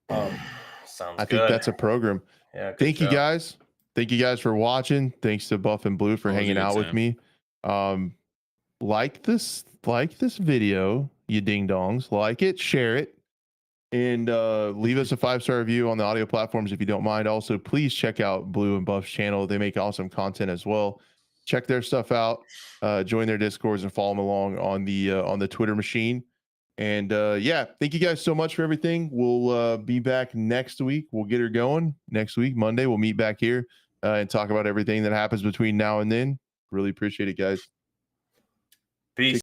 Sounds I good. think that's a program. Yeah. Good Thank you show. guys. Thank you guys for watching. Thanks to Buff and Blue for Always a hanging good out with time. me. Like this video, you ding dongs. Like it, share it, and leave us a 5-star review on the audio platforms if you don't mind. Also, please check out Blue and Buff's channel. They make awesome content as well. Check their stuff out. Join their discords and follow them along on the Twitter machine. And yeah, thank you guys so much for everything. We'll be back next week. We'll get her going next week, Monday. We'll meet back here and talk about everything that happens between now and then. Really appreciate it, guys. Peace.